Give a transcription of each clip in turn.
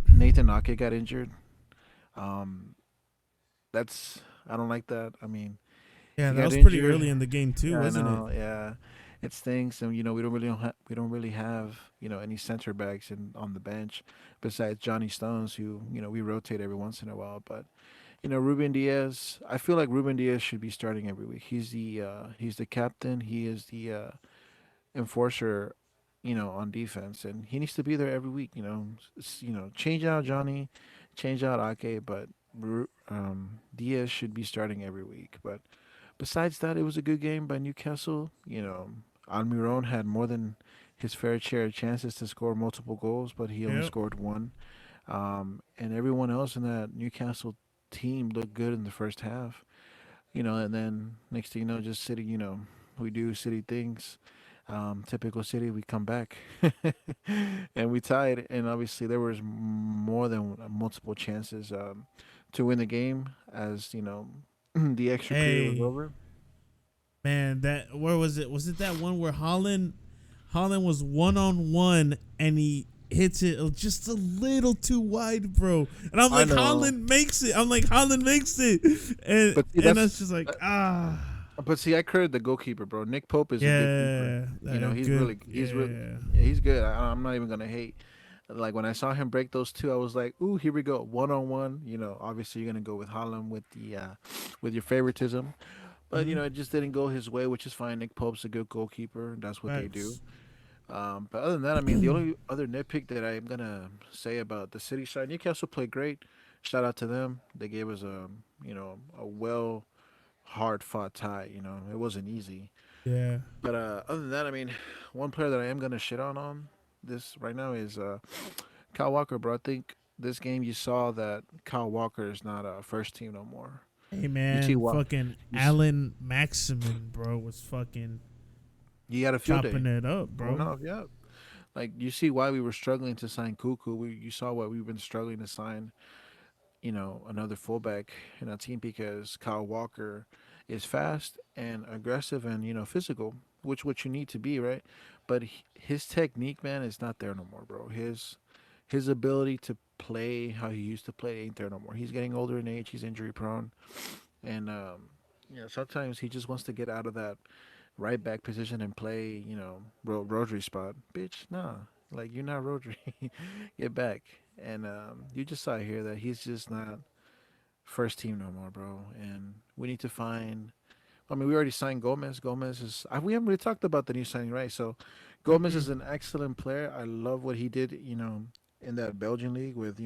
Nathan Ake got injured. Um, that's I don't like that. I mean, Yeah, he that got was pretty injured. early in the game too, Yeah, I wasn't it? know. Yeah, it stinks, and we don't really have any center backs in on the bench besides Johnny Stones, who we rotate every once in a while. But Ruben Diaz, I feel like Ruben Diaz should be starting every week. He's the captain. He is the enforcer, on defense, and he needs to be there every week. Change out Johnny, change out Ake, but Diaz should be starting every week. But besides that, it was a good game by Newcastle. Almiron had more than his fair share of chances to score multiple goals, but he only Yep. scored one. And everyone else in that Newcastle team looked good in the first half. And then next thing you know, just City, we do City things. Typical City, we come back and we tied. And obviously, there was more than multiple chances to win the game as the extra period was Hey, over. man, that where was it? Was it that one where Holland was 1-on-1 and he hits it just a little too wide, bro. And I'm I like, know, Holland makes it. I'm like, Holland makes it, and but see, and that's just like I credit the goalkeeper, bro. Nick Pope is a good keeper. yeah, that He's good, he's really, yeah. yeah, he's good. I'm not even gonna hate. Like when I saw him break those two, I was like, "Ooh, here we go, 1-on-1." Obviously you're gonna go with Holland with your favoritism, but Mm-hmm. it just didn't go his way, which is fine. Nick Pope's a good goalkeeper. That's what they do. Facts. But other than that, I mean, the only other nitpick that I'm gonna say about the City side, Newcastle played great. Shout out to them. They gave us a well hard fought tie. It wasn't easy. Yeah. But other than that, I mean, one player that I am gonna shit on this right now is Kyle Walker, bro. I think this game you saw that Kyle Walker is not a first team no more. Hey You see man, what? fucking You s- Alan Maximin, bro, was fucking you had a field chopping day, it up, going bro. off, yeah. Like you see why we were struggling to sign Cuckoo. You saw why we've been struggling to sign, another fullback in our team because Kyle Walker is fast and aggressive and physical, which what you need to be, right? But his technique, man, is not there no more, bro. His ability to play how he used to play ain't there no more. He's getting older in age. He's injury prone, and sometimes he just wants to get out of that right back position and play, Rodri spot. Bitch, nah. Like you're not Rodri. Get back. And you just saw here that he's just not first team no more, bro. And we need to find. I mean, we already signed Gomez. Gomez is. We haven't really talked about the new signing, right? So, Gomez Mm-mm. is an excellent player. I love what he did. In that Belgian league with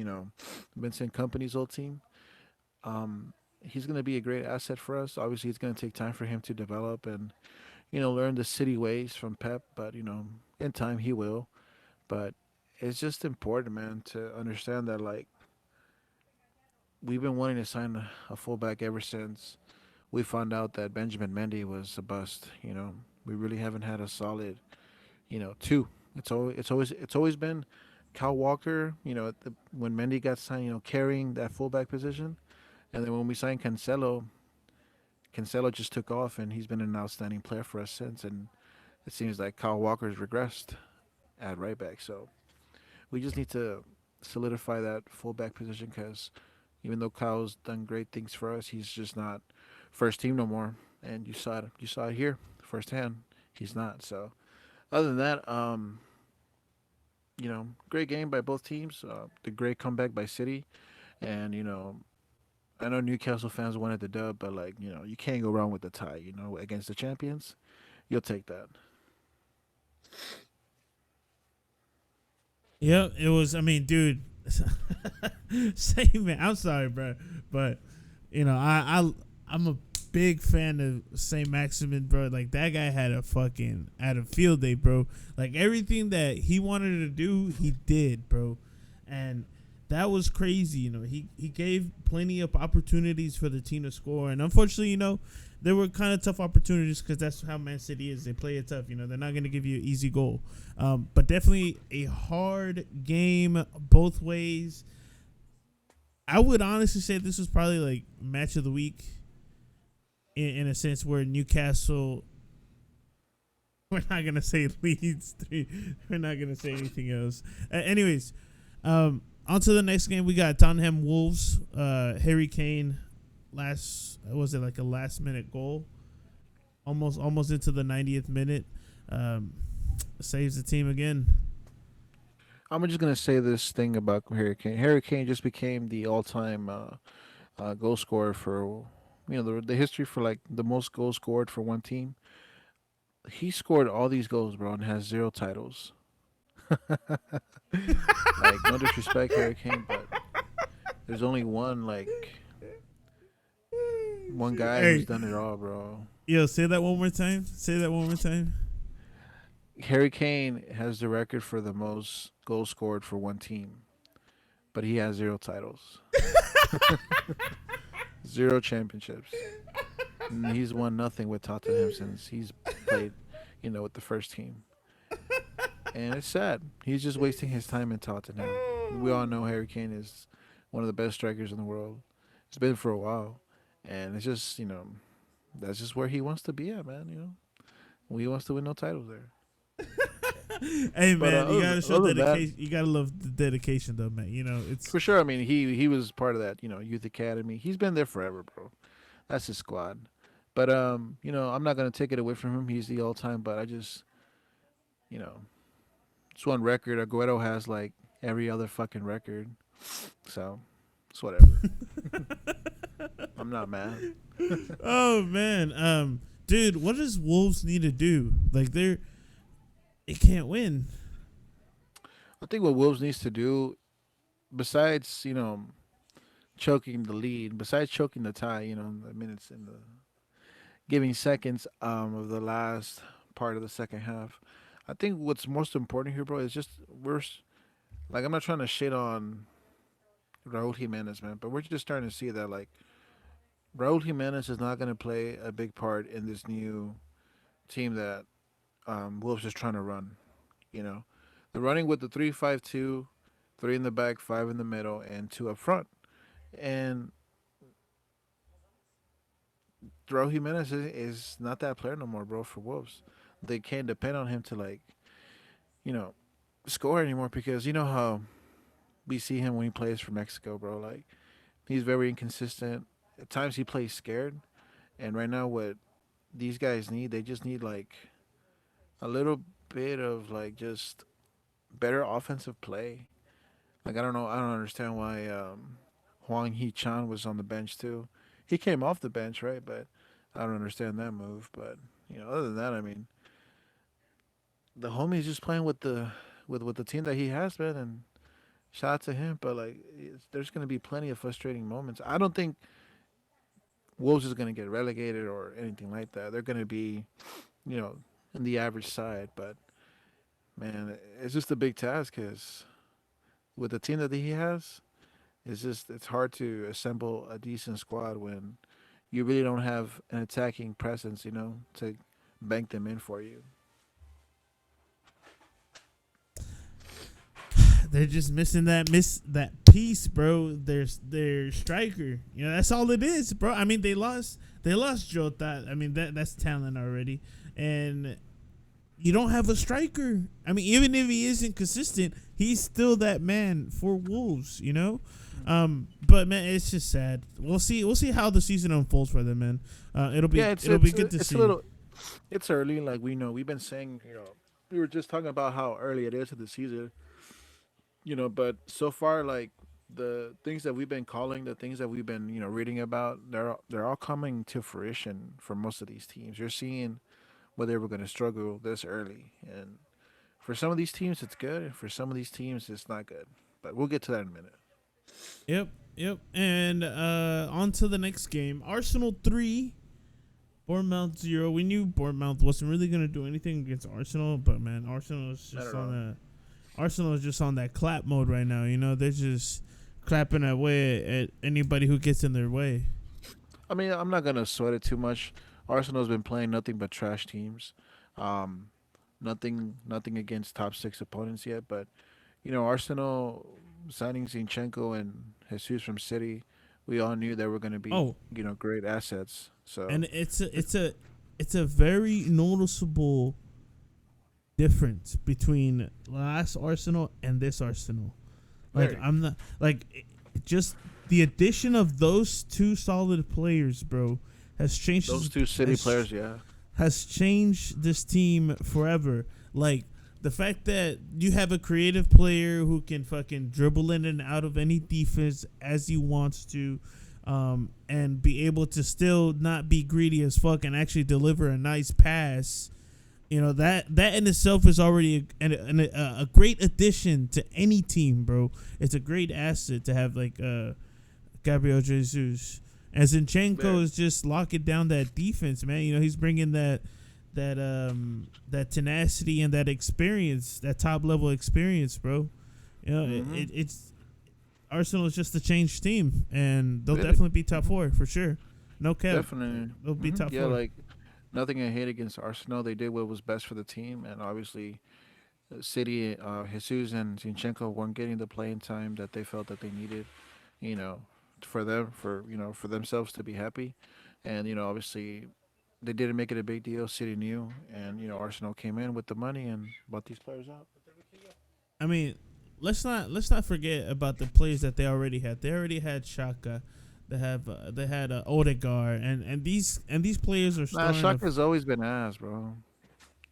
Vincent Company's old team. He's going to be a great asset for us. Obviously, it's going to take time for him to develop and learn the city ways from Pep. But in time he will. But it's just important, man, to understand that like we've been wanting to sign a fullback ever since we found out that Benjamin Mendy was a bust. We really haven't had a solid, two. It's always been Kyle Walker. When Mendy got signed, carrying that fullback position, and then when we signed Cancelo, Cancelo just took off, and he's been an outstanding player for us since. And it seems like Kyle Walker's regressed at right back. So we just need to solidify that fullback position because even though Kyle's done great things for us, he's just not first team no more. And you saw it. You saw it here firsthand. He's not. So other than that, great game by both teams. The great comeback by City, and I know Newcastle fans wanted the dub, but like you can't go wrong with the tie. Against the champions, you'll take that. Yeah, it was. I mean, dude, same man. I'm sorry, bro, but I'm a big fan of Saint Maximin, bro. Like that guy had a field day, bro. Like everything that he wanted to do, he did, bro, and that was crazy. He gave plenty of opportunities for the team to score, and unfortunately, there were kind of tough opportunities because that's how Man City is. They play it tough. They're not going to give you an easy goal. But definitely a hard game both ways. I would honestly say this was probably like match of the week in a sense where Newcastle We're not gonna say Leeds 3. We're not gonna say anything else. Anyways, on to the next game. We got Tottenham Wolves. Harry Kane, was it like a last minute goal? Almost into the 90th minute. Saves the team again. I'm just gonna say this thing about Harry Kane. Harry Kane just became the all-time goal scorer for the history for like the most goals scored for one team. He scored all these goals, bro, and has zero titles. Like no disrespect, Harry Kane, but there's only one guy who's Hey, done it all, bro. yo, say that one more time. Say that one more time. Harry Kane has the record for the most goals scored for one team, but he has zero titles, zero championships. And he's won nothing with Tottenham since he's played, with the first team. And it's sad. He's just wasting his time in Tottenham. We all know Harry Kane is one of the best strikers in the world. It's been for a while. And it's just, that's just where he wants to be at, man, He wants to win no titles there. Hey But man, you gotta show other than that, dedication. You gotta love the dedication, though, man. It's for sure, I mean, he was part of that, youth academy. He's been there forever, bro. That's his squad. But I'm not gonna take it away from him. He's the all time. But I just, you know, it's one record. Aguero has like every other fucking record. So it's whatever. I'm not mad. oh man, dude, what does Wolves need to do? Like it can't win. I think what Wolves needs to do, besides choking the lead, besides choking the tie, the minutes in the giving seconds of the last part of the second half. I think what's most important here, bro, is just like I'm not trying to shit on Raúl Jimenez, man, but we're just starting to see that like Raúl Jimenez is not going to play a big part in this new team that Wolves is trying to run. They're running with the 3-5-2, three in the back, five in the middle, and two up front. And Raúl Jimenez is not that player no more, bro. For Wolves, they can't depend on him to you know, score anymore because you know how we see him when he plays for Mexico, bro. Like he's very inconsistent. At times he plays scared, and right now what these guys need, they just need like a little bit of like just better offensive play. Like I don't understand why Huang Hee Chan was on the bench too. He came off the bench, right? But I don't understand that move. But other than that, I mean, the homie's just playing with the team that he has been, and shout out to him. But like, there's gonna be plenty of frustrating moments. I don't think Wolves is gonna get relegated or anything like that. They're gonna be, you know, in the average side. But man, it's just a big task because with the team that he has, it's hard to assemble a decent squad when you really don't have an attacking presence, to bank them in for you. They're just missing that piece, bro. Their striker. That's all it is, bro. I mean, they lost Jota. I mean, that's talent already, and you don't have a striker. I mean, even if he isn't consistent, he's still that man for Wolves. But man, it's just sad. We'll see how the season unfolds for them, man. It'll be good to see. It's early, like we know. We've been saying, we were just talking about how early it is of the season. But so far, like the things that we've been calling, the things that we've been, reading about, they're all coming to fruition for most of these teams. You're seeing where they were going to struggle this early, and for some of these teams, it's good, and for some of these teams, it's not good. But we'll get to that in a minute. Yep. And on to the next game. Arsenal 3, Bournemouth 0. We knew Bournemouth wasn't really going to do anything against Arsenal, but man, Arsenal is just on that clap mode right now. They're just clapping away at anybody who gets in their way. I mean, I'm not gonna sweat it too much. Arsenal's been playing nothing but trash teams. Nothing against top six opponents yet, but Arsenal signing Zinchenko and Jesus from City, we all knew they were going to be great assets. So and it's a very noticeable difference between last Arsenal and this Arsenal. Like Very. I'm not like just the addition of those two solid players, bro, has Those changed two City has players, yeah. has changed this team forever. Like the fact that you have a creative player who can fucking dribble in and out of any defense as he wants to, and be able to still not be greedy as fuck and actually deliver a nice pass. You know that in itself is already a great addition to any team, bro. It's a great asset to have like Gabriel Jesus. And Zinchenko Very. is just locking down that defense, man. You know, he's bringing that tenacity and that experience, that top level experience, bro. You know, Mm-hmm. it's Arsenal is just a changed team, and they'll Very. definitely be top Mm-hmm. four for sure. No cap, Definitely. they'll be Hmm. top Yeah, four. like nothing I hate against Arsenal. They did what was best for the team, and obviously, City, Jesus and Zinchenko weren't getting the playing time that they felt that they needed. You know, for them, for themselves to be happy, and obviously, they didn't make it a big deal. City knew, and Arsenal came in with the money and bought these players out. I mean, let's not forget about the players that they already had. They already had Shaka. They had Odegaard, and these players are Nah, starting to. Shaka's always been ass, bro.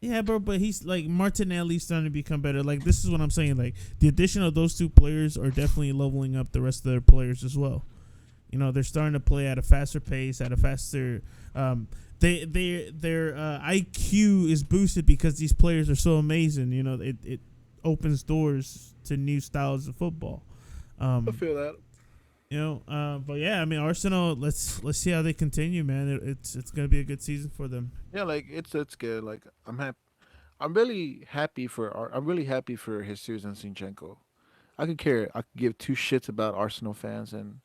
Yeah, bro, but he's like Martinelli's starting to become better. Like this is what I'm saying. Like the addition of those two players are definitely leveling up the rest of their players as well. You know, they're starting to play at a faster pace, at a faster. Their IQ is boosted because these players are so amazing. You know, it opens doors to new styles of football. I Um, feel that. but yeah, I mean Arsenal. Let's see how they continue, man. It's gonna be a good season for them. Yeah, like it's good. Like I'm happy. I'm really happy for I'm really happy for Jesus and Zinchenko. I could care. I could give two shits about Arsenal fans and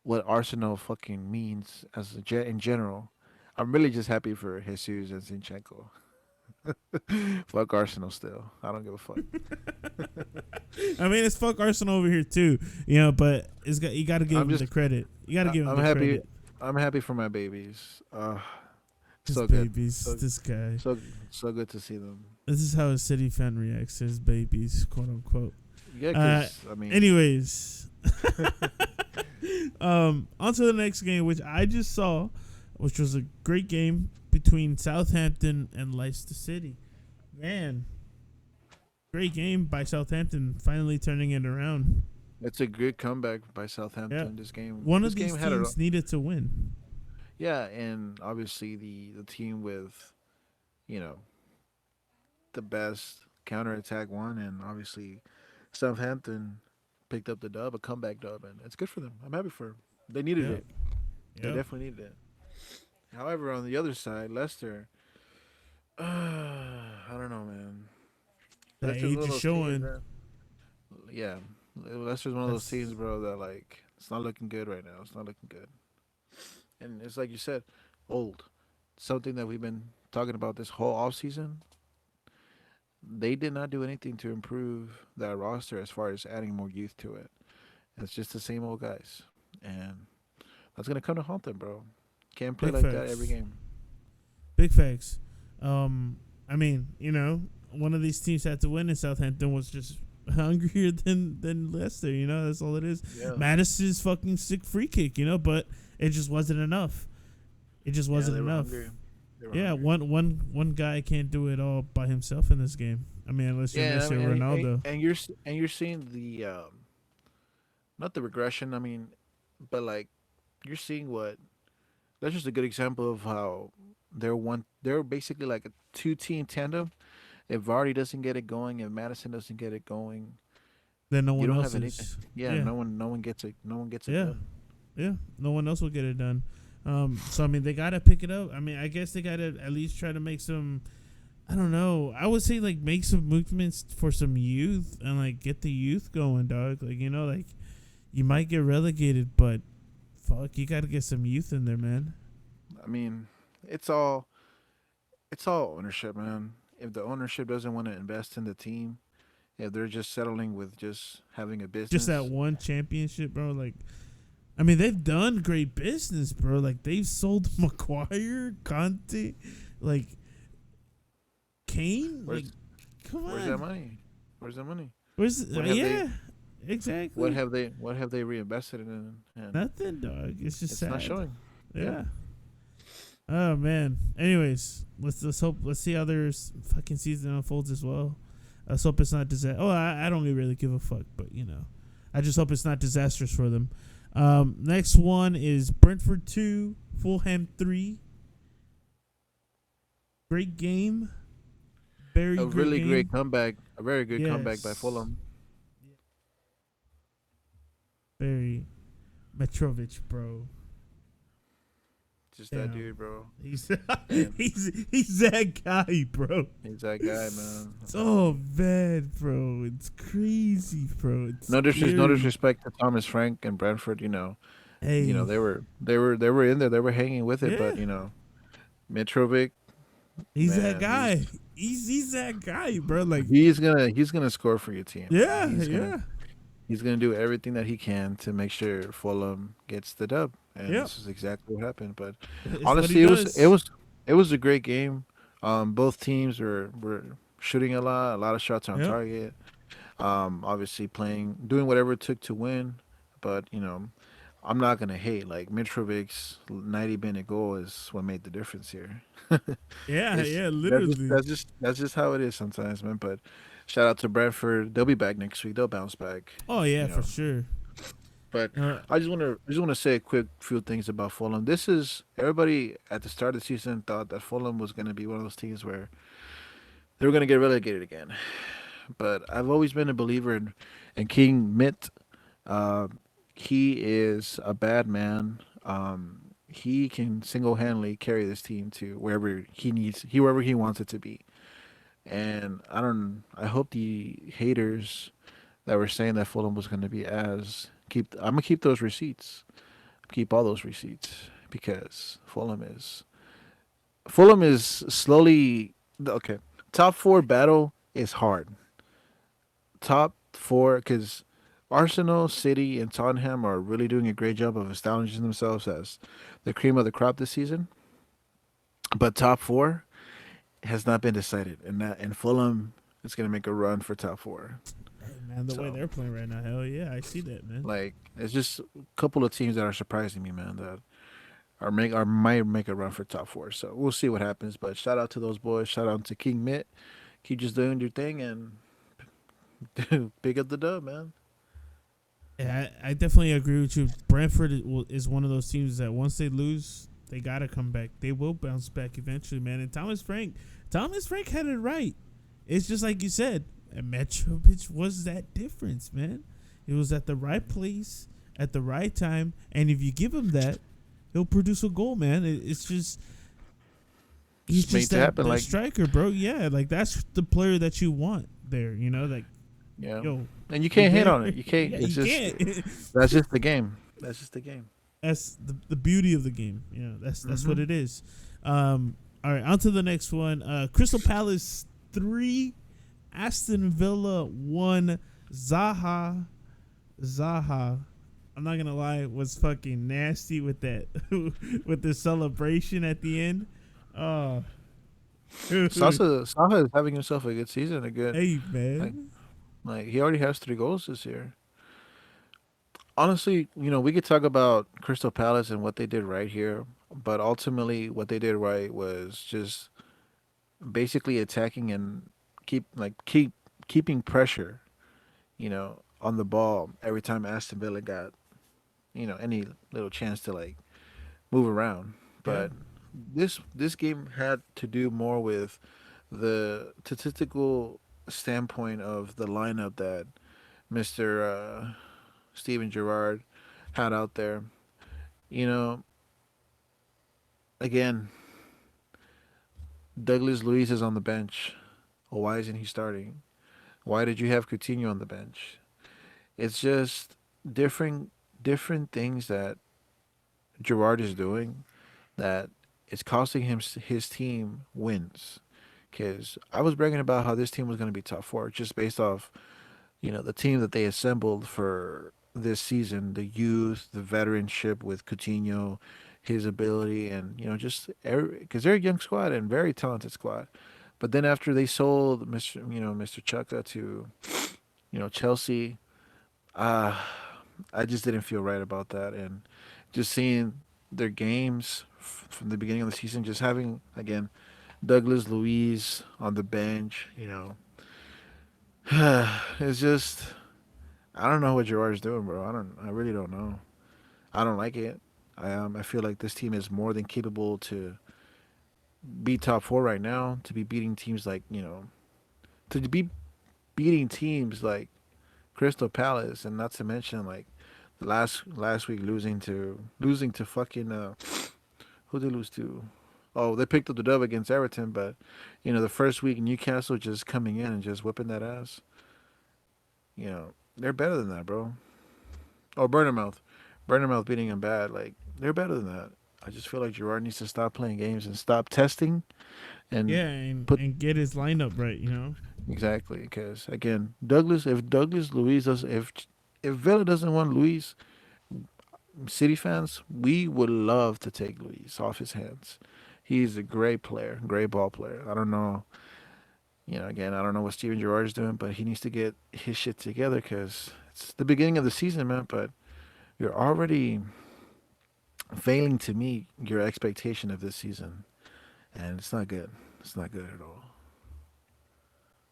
what Arsenal fucking means in general. I'm really just happy for Jesus and Zinchenko. Fuck Arsenal still. I don't give a fuck. I mean, it's fuck Arsenal over here too, but you got to give I'm him the just credit. You got to give him I'm the happy. credit. I'm happy for my babies. His So good. babies, So this guy. so so good to see them. This is how a City fan reacts to his babies, quote unquote. Yeah, Uh, cause I mean, anyways, on to the next game, which I just saw, which was a great game between Southampton and Leicester City. Man, great game by Southampton, finally turning it around. it's a good comeback by Yeah, Southampton. This game, one this of game these had a teams needed to win. yeah, and obviously the team with you know the best counterattack won, and obviously Southampton picked up the dub, a comeback dub, and it's good for them. I'm happy for them. They needed Yep, it. They yep. definitely needed it. However, on the other side, Leicester, I don't know, man. The Leicester's age one of is those teams, showing. man. Yeah, Leicester's one of those teams, That's bro. That like it's not looking good right now. It's not looking good, and it's like you said, old. Something that we've been talking about this whole off season. They did not do anything to improve that roster as far as adding more youth to it. It's just the same old guys, and that's gonna come to haunt them, bro. Can't play big like that every facts. game. Big facts. I mean, one of these teams had to win, and Southampton was just hungrier than Leicester. That's all it is. Yeah, Madison's fucking sick free kick, but it just wasn't enough. It just yeah, wasn't they were enough. hungry. They were Yeah, hungry. one guy can't do it all by himself in this game. I mean, unless you're Yeah, I Messi mean, or Ronaldo. and you're seeing the not the regression. I mean, but like you're seeing what that's just a good example of how they're basically like a two-team tandem. If Vardy doesn't get it going, if Madison doesn't get it going, Then no you one don't else have anything. is. Yeah, Yeah, no one gets it. No one gets it yeah, done. yeah. No one else will get it done. So I mean, they gotta pick it up. I mean, I guess they gotta at least try to make some. I don't know. I would say like make some movements for some youth and like get the youth going, dog. Like like you might get relegated, but fuck, you gotta get some youth in there, man. I mean, it's all it's all ownership, man. If the ownership doesn't want to invest in the team, if they're just settling with just having a Just that business, one championship, bro. Like, I mean, they've done great business, bro. Like they've sold Maguire, Conte, like Kane. or Like come Where's that on. money? Where's the money? Where's What have they? yeah, exactly. What have they reinvested in? And Nothing, dog. It's just it's not sad. showing. Yeah. Yeah. Oh man. Anyways, let's hope let's see how their fucking season unfolds as well. Let's hope it's not disaster. Oh, I don't really give a fuck, but I just hope it's not disastrous for them. Next one is Brentford 2, Fulham 3. Great game. Very A great really great game. comeback. A very good comeback by Yes. Fulham. Very Mitrovic, bro. Just that Damn. dude, bro. He's And he's that guy, bro. he's that guy, man. Oh man, bro. It's crazy, bro. It's No scary. disrespect to Thomas Frank and Brentford. Hey. They were in there. They were hanging with it. Yeah. But Mitrovic, He's that man, guy. He's that guy, bro. Like, he's gonna score for your team, man. yeah, yeah. He's gonna do everything that he can to make sure Fulham gets the dub, and Yep. this is exactly what happened. But It's what he honestly, does. it was a great game. Both teams were shooting a lot of shots on Yep. target. Obviously doing whatever it took to win, but I'm not gonna hate. Like Mitrovic's 90-minute goal is what made the difference here. Yeah, It's yeah, literally. that's just how it is sometimes, man. But shout out to Brentford. They'll be back next week. They'll bounce back. Oh yeah, You for know. sure. But Uh, I just wanna say a quick few things about Fulham. This is everybody at the start of the season thought that Fulham was gonna be one of those teams where they were gonna get relegated again. But I've always been a believer in King Mitt. Uh, he is a bad man. He can single handedly carry this team to wherever he wants it to be. And I hope the haters that were saying that Fulham was going to be I'm gonna keep those receipts, keep all those receipts because Fulham is slowly okay. Top four battle is hard. Top four because Arsenal, City, and Tottenham are really doing a great job of establishing themselves as the cream of the crop this season. But top four has not been decided, and Fulham is going to make a run for top four. hey man, the way So they're playing right now, hell yeah, I see that, man. like it's just a couple of teams that are surprising me, man. That might make a run for top four. So we'll see what happens. But shout out to those boys. Shout out to King Mitt. Keep just doing your thing and pick up the dub, man. Yeah, I definitely agree with you. Brentford is one of those teams that once they lose, they gotta come back. They will bounce back eventually, man. And Thomas Frank had it right. It's just like you said, and Mitrovic was that difference, man. It was at the right place at the right time, and if you give him that, he'll produce a goal, man. It's just he's Just just made to happen. that Like striker, bro. Yeah, like that's the player that you want there. Like yeah, yo, and you you can't hate there? on it. You can't. Yeah, It's you just can't. that's just the game. That's just the game. That's the beauty of the game. That's what Hmm. it is. All right, on to the next one. Crystal Palace 3, Aston Villa 1. Zaha. I'm not gonna lie, was fucking nasty with that with the celebration at the end. Oh, Saha is having himself a good season. A good hey like man. he already has 3 goals this year. Honestly, we could talk about Crystal Palace and what they did right here, but ultimately, what they did right was just basically attacking and keeping pressure, on the ball every time Aston Villa got any little chance to move around. Yeah, But this game had to do more with the statistical standpoint of the lineup that Mister Steven Gerrard had out there. You know, again, Douglas Luiz is on the bench. Well, why isn't he starting? Why did you have Coutinho on the bench? It's just different different things that Gerrard is doing that it's costing his team wins. Because I was bragging about how this team was going to be top four just based off the team that they assembled for this season, the youth, the veteranship with Coutinho, his ability, and just because they're a young squad and very talented squad. But then after they sold Mr. Chaka to Chelsea, uh, I just didn't feel right about that, and just seeing their games from the beginning of the season, just having again Douglas Luiz on the bench, it's just I don't know what Gerard's doing, bro. I really don't know. I don't like it. I feel like this team is more than capable to be top four right now, to be beating teams like to be beating teams like Crystal Palace, and not to mention like last week losing to fucking who they lose to. Oh, they picked up the dub against Everton, but the first week Newcastle just coming in and just whipping that ass. They're better than that, bro. Oh, Burnermouth beating them bad. Like they're better than that. I just feel like Gerard needs to stop playing games and stop testing and Yeah, and put and get his lineup right. exactly because again, if Douglas Luiz does if Villa doesn't want Luiz, City fans, we would love to take Luis off his hands. He's a great player, great ball player. I don't know, again, I don't know what Steven Gerrard is doing, but he needs to get his shit together because it's the beginning of the season, man. But you're already failing to meet your expectation of this season, and it's not good. It's not good at all.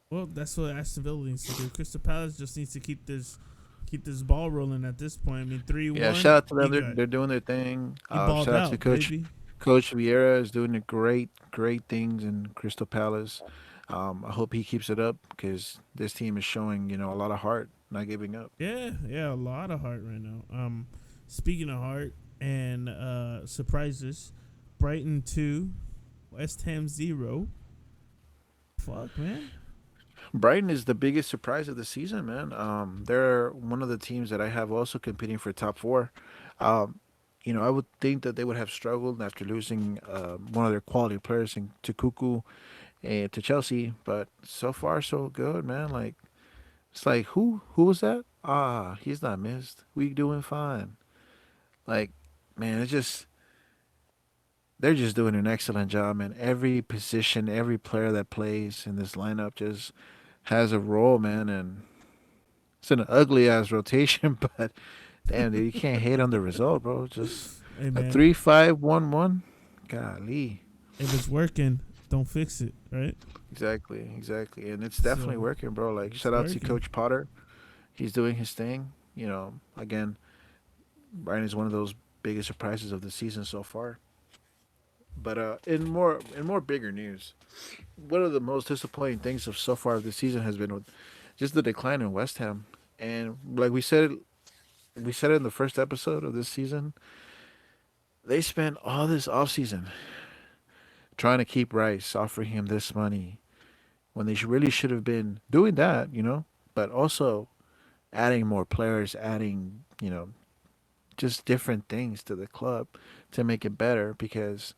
Well, that's what Aston Villa needs to do. Crystal Palace just needs to keep this ball rolling at this point. I mean, three Yeah, one. shout out to them. You They're, got they're doing their thing. you balled Shout out to out, baby. Coach Vieira is doing a great things in Crystal Palace. I hope he keeps it up because this team is showing a lot of heart, not giving up. Yeah, yeah, a lot of heart right now. Speaking of heart and surprises, Brighton 2, West Ham 0. Fuck, man. Brighton is the biggest surprise of the season, man. They're one of the teams that I have also competing for top four. Um, I would think that they would have struggled after losing one of their quality players to Cuckoo and to Chelsea, but so far so good, man. Like it's like who was that? Ah, he's not missed. We doing fine. Like, man, it's just they're just doing an excellent job, man. Every position, every player that plays in this lineup just has a role, man, and it's an ugly ass rotation, but damn, dude, you can't hate on the result, bro. Just Hey, a man, 3-5-1-1. Golly. if it's working, don't fix it, right? Exactly. And it's definitely So working, bro. Like it's shout out to working. Coach Potter. He's doing his thing. Again, Brian is one of those biggest surprises of the season so far. But in more bigger news, one of the most disappointing things of so far of the season has been with just the decline in West Ham. And like we said it in the first episode of this season. They spent all this offseason trying to keep Rice, offering him this money when they really should have been doing that, but also adding more players, adding, just different things to the club to make it better because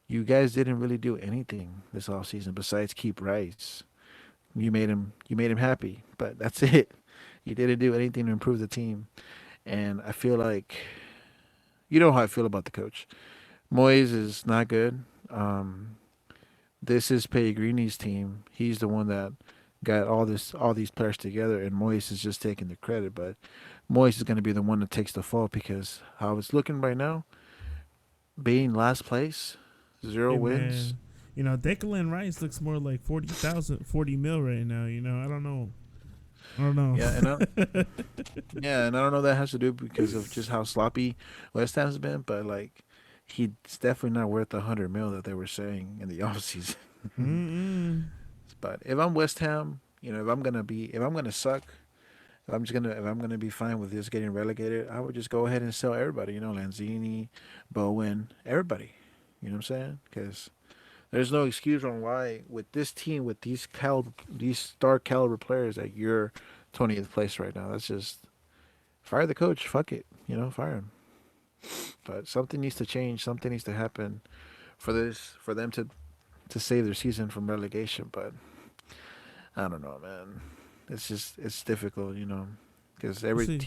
you guys didn't really do anything this offseason besides keep Rice. You made him happy, but that's it. You didn't do anything to improve the team. And I feel like you know how I feel about the coach. Moyes is not good. This is Pellegrini's team. He's the one that got all these players together, and Moyes is just taking the credit. But Moyes is going to be the one that takes the fall because how it's looking right now, being last place, zero Hey, wins. man. Declan Rice looks more like 40 mil right now. I don't know. I don't know. Yeah, yeah, and I don't know that has to do because of just how sloppy West Ham's been, but like he's definitely not worth the 100 mil that they were saying in the offseason. Mm-mm. But if I'm West Ham, if I'm gonna suck, if I'm gonna be fine with just getting relegated, I would just go ahead and sell everybody. Lanzini, Bowen, everybody. You know what I'm saying? Because there's no excuse on why with this team with these star caliber players that you're 20th place right now. That's just fire the coach. Fuck it. Fire him. But something needs to change. Something needs to happen for them to save their season from relegation. But I don't know, man. It's difficult, because We'll see.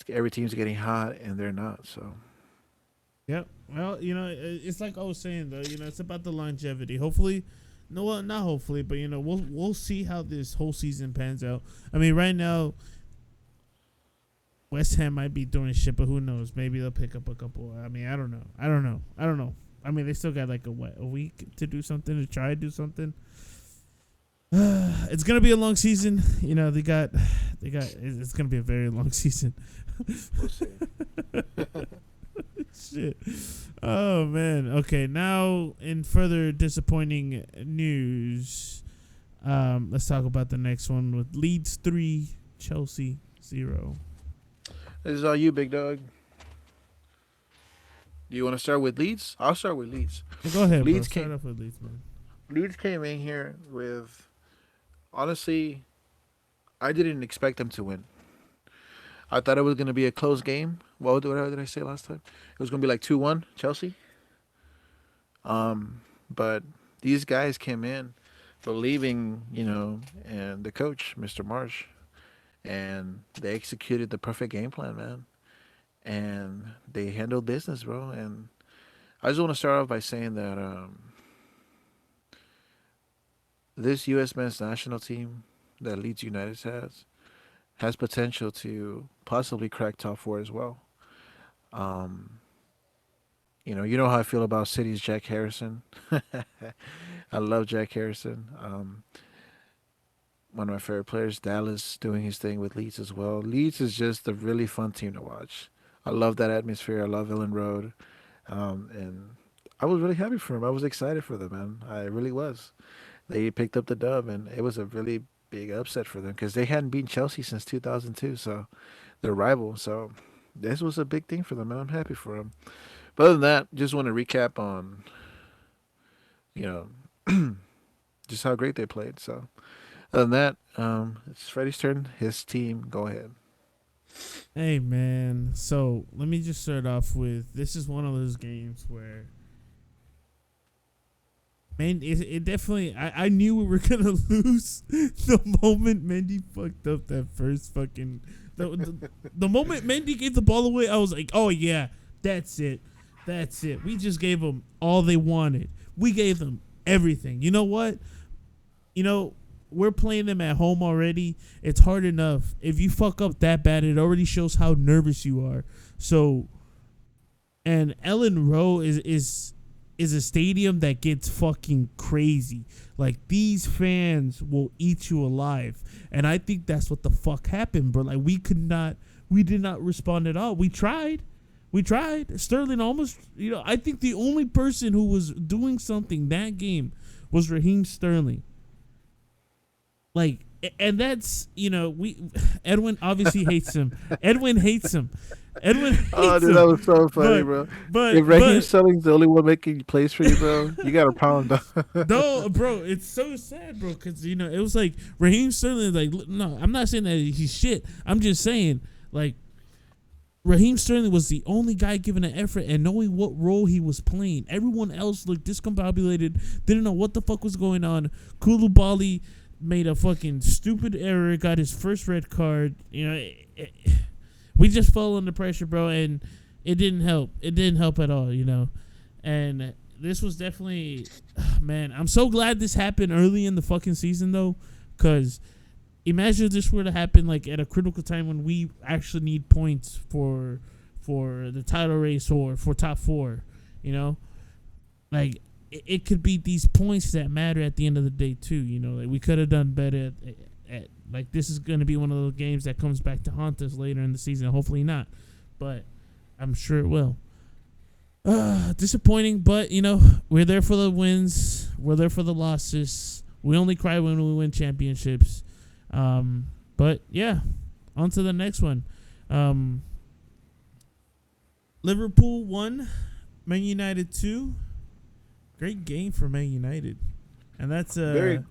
every team's getting hot and they're not. So Yep. Well, it's like I was saying though. It's about the longevity. Hopefully, No, well, not hopefully, but we'll see how this whole season pans out. I mean, right now West Ham might be doing shit, but who knows? Maybe they'll pick up a couple. I mean, I don't know. I don't know. I mean, they still got like a week to do something, to try to do something. It's gonna be a long season. It's gonna be a very long season. We'll see. Shit. Oh man. Okay. Now, in further disappointing news, let's talk about the next one with Leeds 3, Chelsea 0. This is all you, big dog. Do you want to start with Leeds? I'll start with Leeds. Go ahead, bro. Leeds Start came. off with Leeds, man. Leeds came in here with. Honestly, I didn't expect them to win. I thought it was going to be a close game. What did I say last time? It was going to be like 2-1 Chelsea. But these guys came in believing, and the coach, Mr. Marsh, and they executed the perfect game plan, man. And they handled business, bro. And I just want to start off by saying that this U.S. men's national team that Leeds United has potential to possibly crack top four as well. Um, you know how I feel about City's Jack Harrison. I love Jack Harrison. One of my favorite players, Dallas, doing his thing with Leeds as well. Leeds is just a really fun team to watch. I love that atmosphere. I love Ellen Road, and I was really happy for him. I was excited for them, man. I really was. They picked up the dub, and it was a really big upset for them because they hadn't beaten Chelsea since 2002, so their rival. So this was a big thing for them, and I'm happy for them. But other than that, just want to recap on you know just how great they played. So other than that, it's Freddie's turn. His team, go ahead. Hey, man. So let me just start off with this is one of those games where, man, it definitely. I knew we were gonna lose the moment Mendy fucked up that first fucking. The moment Mendy gave the ball away, I was like, oh yeah, that's it. That's it. We just gave them all they wanted. We gave them everything. You know what? We're playing them at home already. It's hard enough. If you fuck up that bad, it already shows how nervous you are. So, and Ellen Rowe is a stadium that gets fucking crazy. Like, these fans will eat you alive. And I think that's what the fuck happened, bro. Like, we did not respond at all. We tried. Sterling almost, I think the only person who was doing something that game was Raheem Sterling. Like, and that's, we Edwin obviously hates him. Edwin hates him. Oh, dude, that was so funny, but, bro. But If Raheem Sterling's the only one making plays for you, bro, you got a problem, dog. no, bro, it's so sad, bro, because it was like Raheem Sterling. Like, no, I'm not saying that he's shit. I'm just saying, like, Raheem Sterling was the only guy giving an effort and knowing what role he was playing. Everyone else looked discombobulated, didn't know what the fuck was going on. Koulibaly made a fucking stupid error, got his first red card. We just fell under pressure, bro, and it didn't help. It didn't help at all, And this was definitely, man, I'm so glad this happened early in the fucking season, though, because imagine if this were to happen, like, at a critical time when we actually need points for the title race or for top four, Like, it could be these points that matter at the end of the day too. Like, we could have done better at like, this is going to be one of those games that comes back to haunt us later in the season. Hopefully not, but I'm sure it will. Disappointing, but we're there for the wins. We're there for the losses. We only cry when we win championships. But yeah, on to the next one. Liverpool 1, Man United 2. Great game for Man United, and that's Very,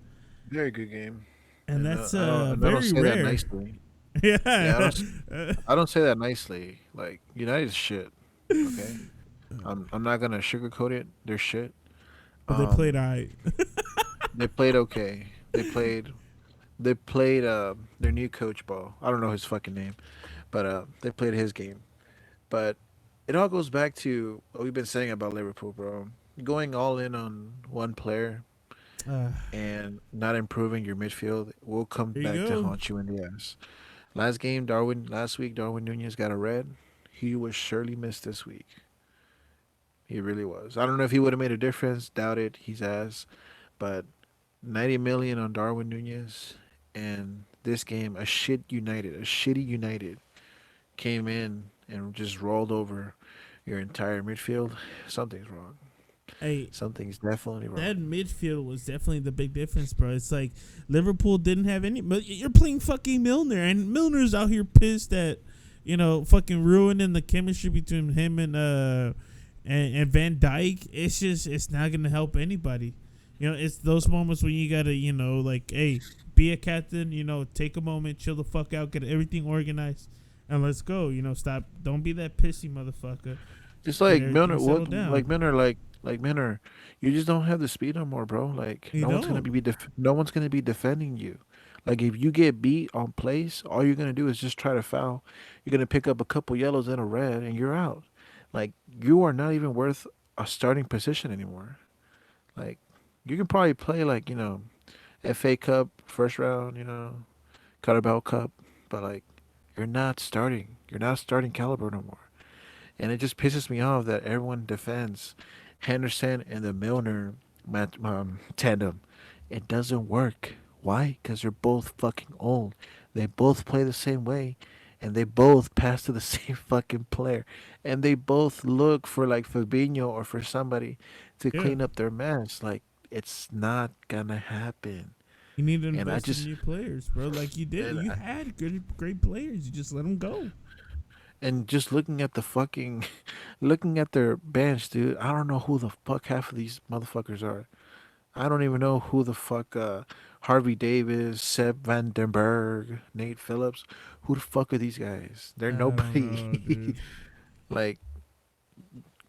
very good game. and And that's I don't very say that rare. nicely. Yeah, Yeah, I don't say that nicely. Like, United's shit. Okay, I'm not gonna sugarcoat it. They're shit. but they played Um, alright. they played okay. They played their new coach ball. I don't know his fucking name, but they played his game. But it all goes back to what we've been saying about Liverpool, bro. Going all in on one player. Uh, and not improving your midfield will come there you back to go. haunt you in the ass. Last week, Darwin Nunez got a red. He was surely missed this week. He really was. I don't know if he would have made a difference. Doubt it. He's ass. But 90 million on Darwin Nunez, and this game, a shitty United came in and just rolled over your entire midfield. Something's wrong. Hey, Something's definitely that wrong. midfield was definitely the big difference, bro. It's like Liverpool didn't have any. But you're playing fucking Milner, and Milner's out here pissed at, fucking ruining the chemistry between him and Van Dyke. It's not gonna help anybody. It's those moments when you gotta, like, hey, be a captain. Take a moment, chill the fuck out, get everything organized, and let's go. Stop. Don't be that pissy motherfucker. Just Get like everything Milner, what settled down. like Milner, like Milner, you just don't have the speed no more, bro. Like You don't. no one's gonna be defending you. Like if you get beat on place, all you're gonna do is just try to foul. You're gonna pick up a couple yellows and a red, and you're out. Like you are not even worth a starting position anymore. Like you can probably play like FA Cup first round, Carabao Cup, but like you're not starting. You're not starting caliber no more. And it just pisses me off that everyone defends Henderson and the Milner tandem. It doesn't work. Why? Because they're both fucking old. They both play the same way, and they both pass to the same fucking player, and they both look for like Fabinho or for somebody to Yeah. clean up their mess. Like it's not gonna happen. You need to And I invest in just new players, bro. Like you did. and You I, had good, great players. You just let them go. and just looking at the fucking, looking at their bench, dude. I don't know who the fuck half of these motherfuckers are. I don't even know who the fuck Harvey Davis, Seb Vandenberg, Nate Phillips. Who the fuck are these guys? They're I don't nobody. know, dude. Like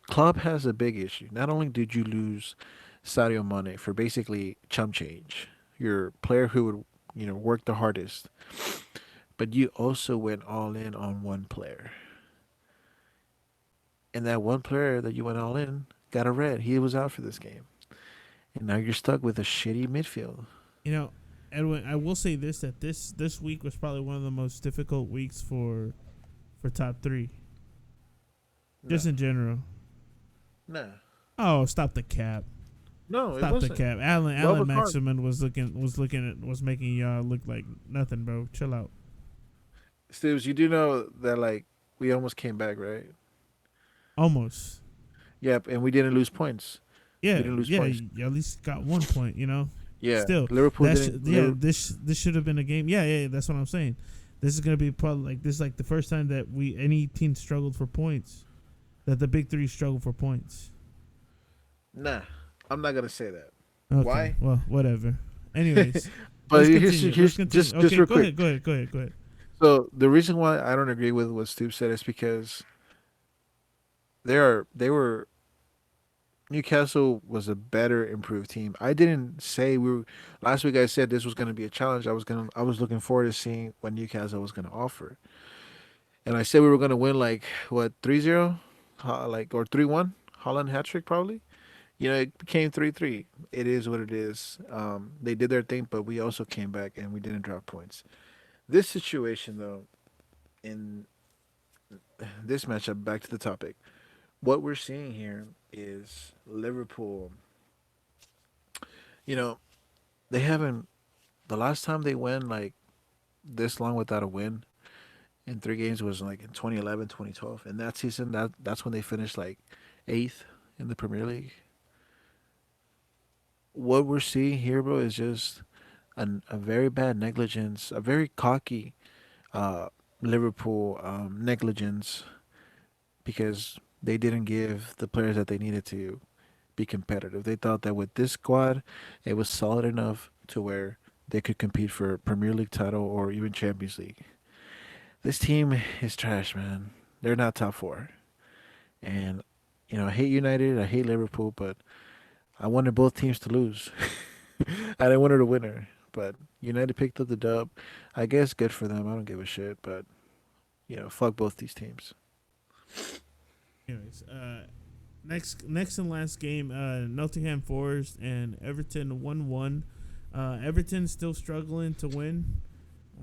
Club has a big issue. Not only did you lose Sadio Mane for basically chump change, your player who would work the hardest, but you also went all in on one player, and that one player that you went all in got a red. He was out for this game, and now you're stuck with a shitty midfield. You know, Edwin, I will say this that this week was probably one of the most difficult weeks for top three, No, just in general. no, Oh, stop the cap! no, it Stop the wasn't. cap! Alan Welber Park. Maximin was making y'all look like nothing, bro. Chill out. Stoops, you do know that like we almost came back, right? Almost. Yep, and we didn't lose points. We Yeah, didn't lose yeah. points. You at least got 1 point. Yeah, Still, Liverpool didn't. yeah. This should have been a game. Yeah, yeah. That's what I'm saying. This is gonna be probably like this is like the first time that any team struggled for points. That the big three struggled for points. Nah, I'm not gonna say that. Okay, Why? well, whatever. Anyways, But let's continue. Let's here's continue. just Okay, real go quick. ahead. Go ahead. Go ahead. Go ahead. So the reason why I don't agree with what Stoops said is because they were Newcastle was a better improved team. I didn't say we were last week. I said this was going to be a challenge. I was looking forward to seeing what Newcastle was going to offer, and I said we were going to win like what 3-0, like or 3-1. Holland hat trick probably. It became 3-3. It is what it is. They did their thing, but we also came back and we didn't drop points. This situation though, in this matchup, back to the topic. What we're seeing here is Liverpool. You know, they haven't. The last time they went like this long without a win in three games was like in 2011, 2012. And that season, that's when they finished like eighth in the Premier League. What we're seeing here, bro, is just a very bad negligence, a very cocky uh, Liverpool negligence because they didn't give the players that they needed to be competitive. They thought that with this squad, it was solid enough to where they could compete for Premier League title or even Champions League. This team is trash, man. They're not top four. And I hate United, I hate Liverpool, but I wanted both teams to lose. I didn't want her to win her. But United picked up the dub. I guess good for them. I don't give a shit. But fuck both these teams. Anyways, next and last game, Nottingham Forest and Everton 1-1. Everton still struggling to win.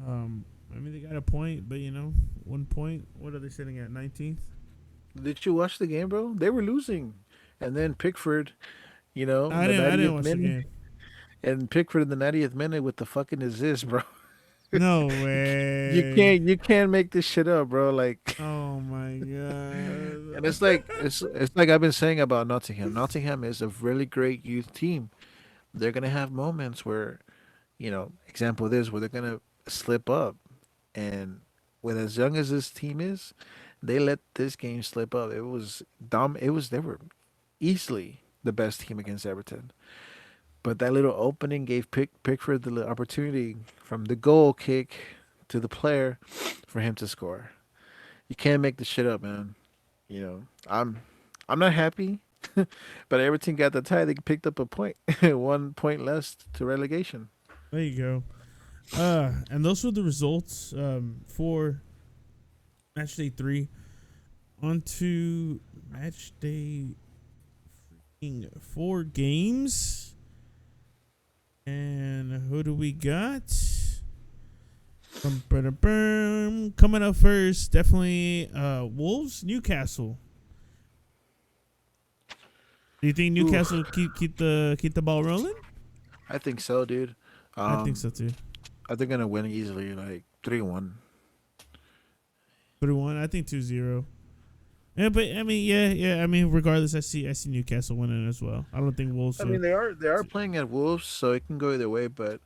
I mean, they got a point, but 1 point. What are they sitting at? 19th. Did you watch the game, bro? They were losing, and then Pickford, I the didn't. I didn't 90th watch the minute, game. and Pickford in the 90th minute with the fucking assist, bro. No You way. can't make this shit up, bro. Like, Oh my and it's god. like it's like I've been saying about Nottingham. Nottingham is a really great youth team. They're gonna have moments where, example of this, where they're gonna slip up, and with as young as this team is, they let this game slip up. It was dumb. They were easily the best team against Everton. But that little opening gave Pickford the opportunity from the goal kick to the player for him to score. You can't make this shit up, man. I'm not happy, but Everton got the tie. They picked up a point, 1 point less to relegation. There you go. And those were the results for match day 3. On to match day 4 games. And who do we got? Coming up first, definitely Wolves, Newcastle. Do you think Ooh, Newcastle keep the ball rolling? I think so, dude. I think Um, so too. I think they're gonna win easily, like 3-1. 3-1. I think 2-0. Yeah, but I mean, yeah. I mean, regardless, I see Newcastle winning as well. I don't think Wolves I will. mean, they are playing at Wolves, so it can go either way. But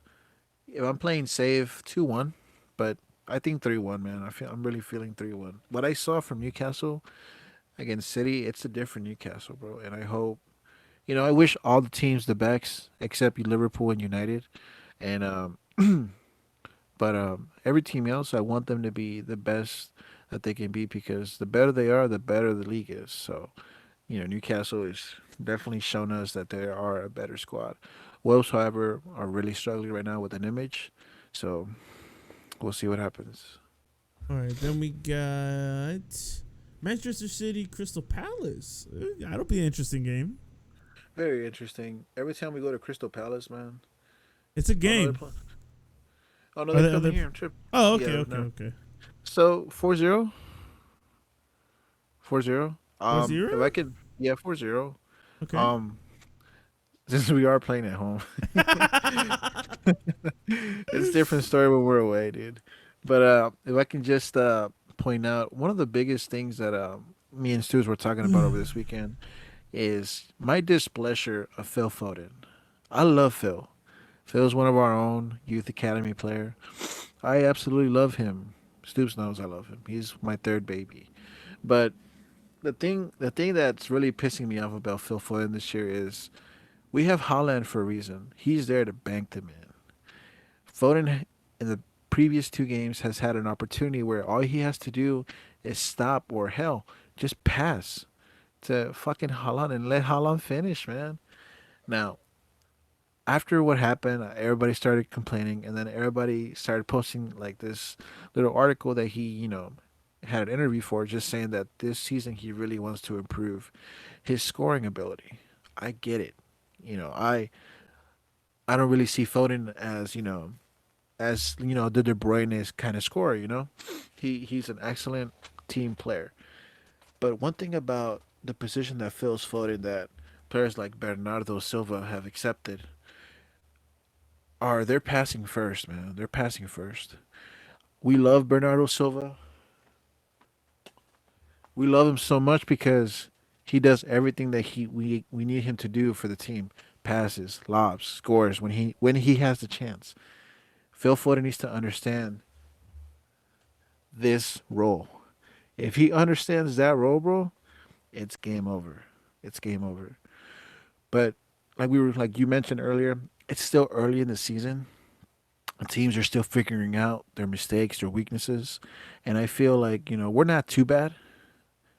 if I'm playing safe, 2-1. But I think 3-1, man. I'm really feeling 3-1. What I saw from Newcastle against City, it's a different Newcastle, bro. And I hope, I wish all the teams the best except Liverpool and United, and but every team else, I want them to be the best that they can be because the better they are, the better the league is. So, Newcastle is definitely shown us that they are a better squad. Wolves, however, are really struggling right now with an image. So we'll see what happens. All right, then we got Manchester City, Crystal Palace. That'll be an interesting game. Very interesting. Every time we go to Crystal Palace, man. It's a Oh no, they're game. playing. Oh no, Are they're they? Are coming they? here. I'm tripping. Oh, okay, Yeah, okay, no. okay. So 4-0, 4-0. 4-0. If I could, yeah, 4-0. Okay. Um, since we are playing at home, it's a different story when we're away, dude. But if I can just point out one of the biggest things that me and Stu's were talking about over this weekend is my displeasure of Phil Foden. I love Phil. Phil's one of our own youth academy player. I absolutely love him. Stoops knows I love him. He's my third baby. But the thing that's really pissing me off about Phil Foden this year is we have Holland for a reason. He's there to bank them in. Foden in the previous 2 games has had an opportunity where all he has to do is stop or hell, just pass to fucking Holland and let Holland finish, man. Now, after what happened, everybody started complaining, and then everybody started posting like this little article that he, had an interview for, just saying that this season he really wants to improve his scoring ability. I get it. I don't really see Foden as the De Bruyne kind of scorer. He's an excellent team player. But one thing about the position that fills Foden that players like Bernardo Silva have accepted are they're passing first, man. They're passing first. We love Bernardo Silva. We love him so much because he does everything that we need him to do for the team. Passes, lobs, scores when he has the chance. Phil Foden needs to understand this role. If he understands that role, bro, it's game over. It's game over. But like you mentioned earlier, it's still early in the season. The teams are still figuring out their mistakes, their weaknesses, and I feel like we're not too bad.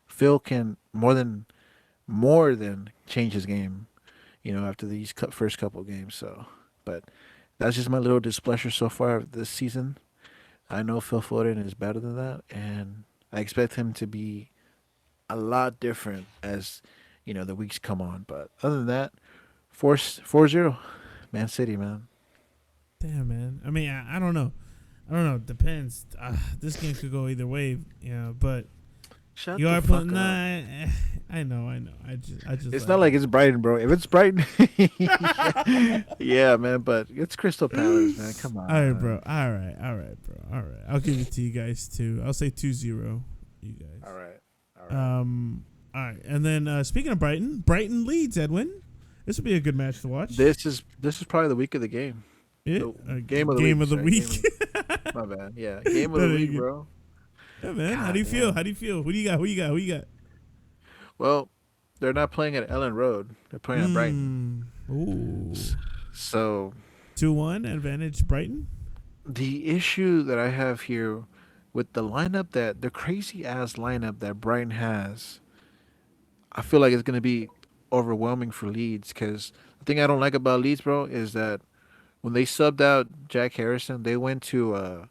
Phil can more than change his game, after these first couple of games. So, but that's just my little displeasure so far this season. I know Phil Foden is better than that, and I expect him to be a lot different as the weeks come on. But other than that, 4-0, Man City, man. Damn, man. I mean, I don't know. I don't know. Depends. This game could go either way. But Shut you the are playing. fuck up. Nah, I know. I just It's like not like it. it's Brighton, bro. If it's Brighton, yeah, man. But it's Crystal Palace, man. Come All right, bro. on. All right, bro. All right. I'll give it to you guys too. I'll say 2-0. You All guys. right, all right. All right. And then speaking of Brighton, Brighton leads Edwin. This will be a good match to watch. This is probably the week of the game. Yeah, The game of the game week. of the Sorry, game week. of my bad. Yeah, game of No, the no, week, you good. bro. Yeah, man. How do God you feel? damn. How do you feel? Who do you got? Who you got? Who you got? Well, they're not playing at Ellen Road. They're playing at Brighton. Ooh. So 2-1 advantage Brighton. the issue that I have here with the crazy ass lineup that Brighton has, I feel like it's gonna be overwhelming for Leeds. Because the thing I don't like about Leeds, bro, is that when they subbed out Jack Harrison, they went to a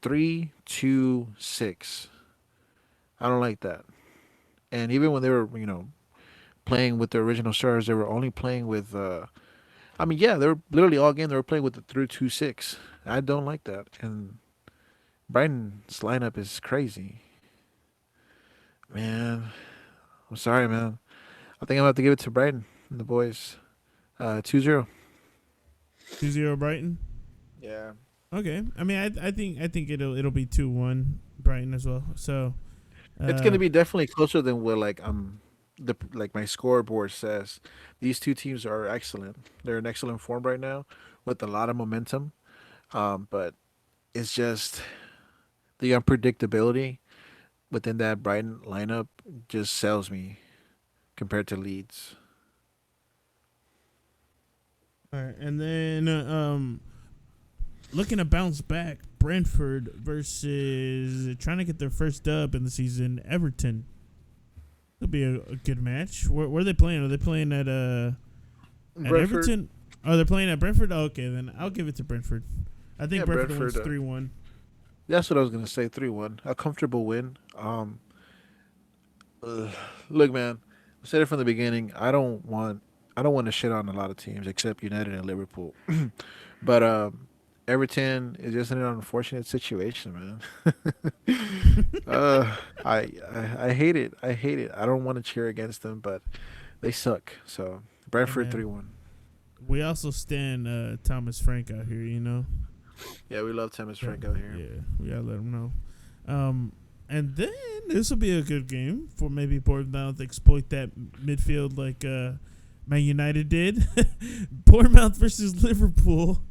3-2-6. I don't like that. And even when they were, playing with the original stars, they were only playing with. I mean, yeah, they were literally all game. They were playing with the 3-2-6. I don't like that. And Brighton's lineup is crazy, man. I'm sorry, man. I think I'm gonna have to give it to Brighton and the boys. 2-0. 2-0 Brighton. Yeah. Okay. I mean, I think it'll be 2-1 Brighton as well. So, It's uh, gonna be definitely closer than what the like my scoreboard says. These two teams are excellent. They're in excellent form right now with a lot of momentum. But it's just the unpredictability within that Brighton lineup just sells me compared to Leeds. all right, and then looking to bounce back, Brentford versus trying to get their first dub in the season, Everton. It'll be a good match. Where are they playing? Are they playing at Brentford, Everton? Oh, they're playing at Brentford. Oh, okay, then I'll give it to Brentford. I think yeah, Brentford Brentford. wins 3-1. That's what I was gonna say. 3-1, a comfortable win. Ugh. Look, man, I said it from the beginning. I don't want to shit on a lot of teams except United and Liverpool, but Everton is just in an unfortunate situation, man. I hate it. I hate it. I don't want to cheer against them, but they suck. So Hey Brentford man, 3-1. we also stand Thomas Frank out here. You know. Yeah, we love Thomas Yeah, Frank out here. yeah, we gotta let him know. And then this will be a good game for maybe Bournemouth to exploit that midfield like Man United did. Bournemouth versus Liverpool.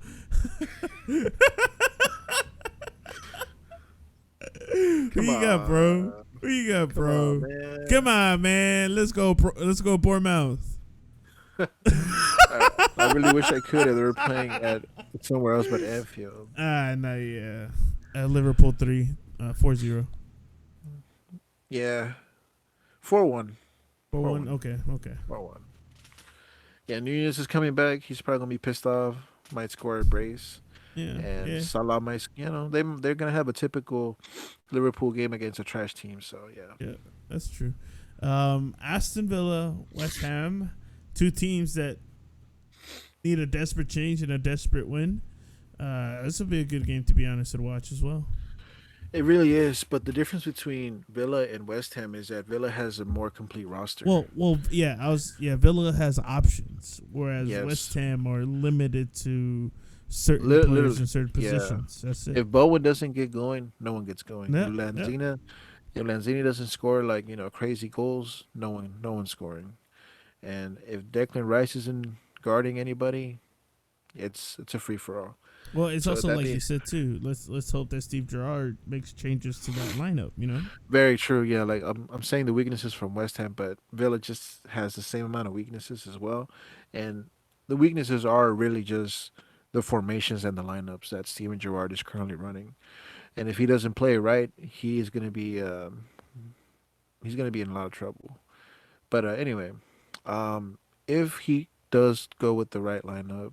Who Come you got, bro? on, Who you got, come on, bro? Come man. on, man. Let's go. Let's go, Bournemouth. I really wish I could if they were playing at somewhere else but Anfield. No, yeah. Liverpool 3, 4-0. Yeah, 4-1, 4-1. 4-1, Okay, okay. 4-1. Yeah, Nunez is coming back. He's probably gonna be pissed off. Might score a brace, Yeah, and yeah, Salah might. They're gonna have a typical Liverpool game against a trash team. So yeah, yeah. That's true. Aston Villa, West Ham, two teams that need a desperate change and a desperate win. This will be a good game to be honest to watch as well. it really is. But the difference between Villa and West Ham is that Villa has a more complete roster. Yeah. Villa has options, whereas West Yes, Ham are limited to certain players Literally. in certain Yeah. positions. That's it. If Bowen doesn't get going, no one gets going. Yep, yep. If Lanzini doesn't score like crazy goals, no one's scoring. And if Declan Rice isn't guarding anybody, it's a free for all. Well, it's So also that like you being said too. Let's hope that Steve Gerrard makes changes to that lineup. You know. very true, yeah. Like I'm saying the weaknesses from West Ham, but Villa just has the same amount of weaknesses as well, and the weaknesses are really just the formations and the lineups that Steven Gerrard is currently running. And if he doesn't play right, he's gonna be in a lot of trouble. But anyway, if he does go with the right lineup,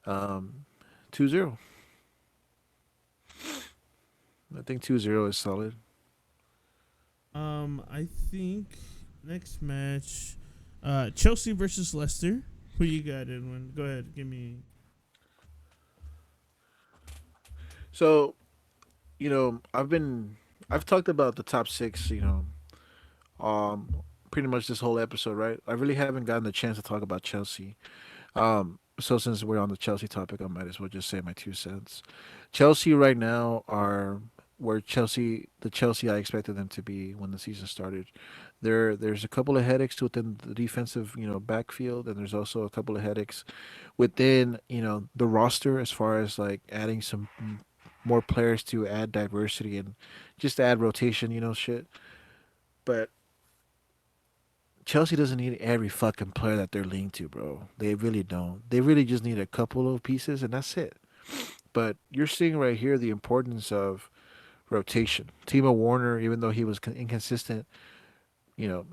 um, 2-0. I think 2-0 is solid. I think Next match, Chelsea versus Leicester. Who you got, Edwin? Go ahead, give me. So I've talked about the top six. Pretty much this whole episode, right? I really haven't gotten the chance to talk about Chelsea. So since we're on the Chelsea topic, I might as well just say my 2 cents. Chelsea right now are where the Chelsea I expected them to be when the season started. There's a couple of headaches within the defensive, backfield, and there's also a couple of headaches within, the roster as far as like adding some more players to add diversity and just add rotation, shit. But Chelsea doesn't need every fucking player that they're linked to, bro. They really don't. They really just need a couple of pieces, and that's it. But you're seeing right here the importance of rotation. Timo Werner, even though he was inconsistent, you know,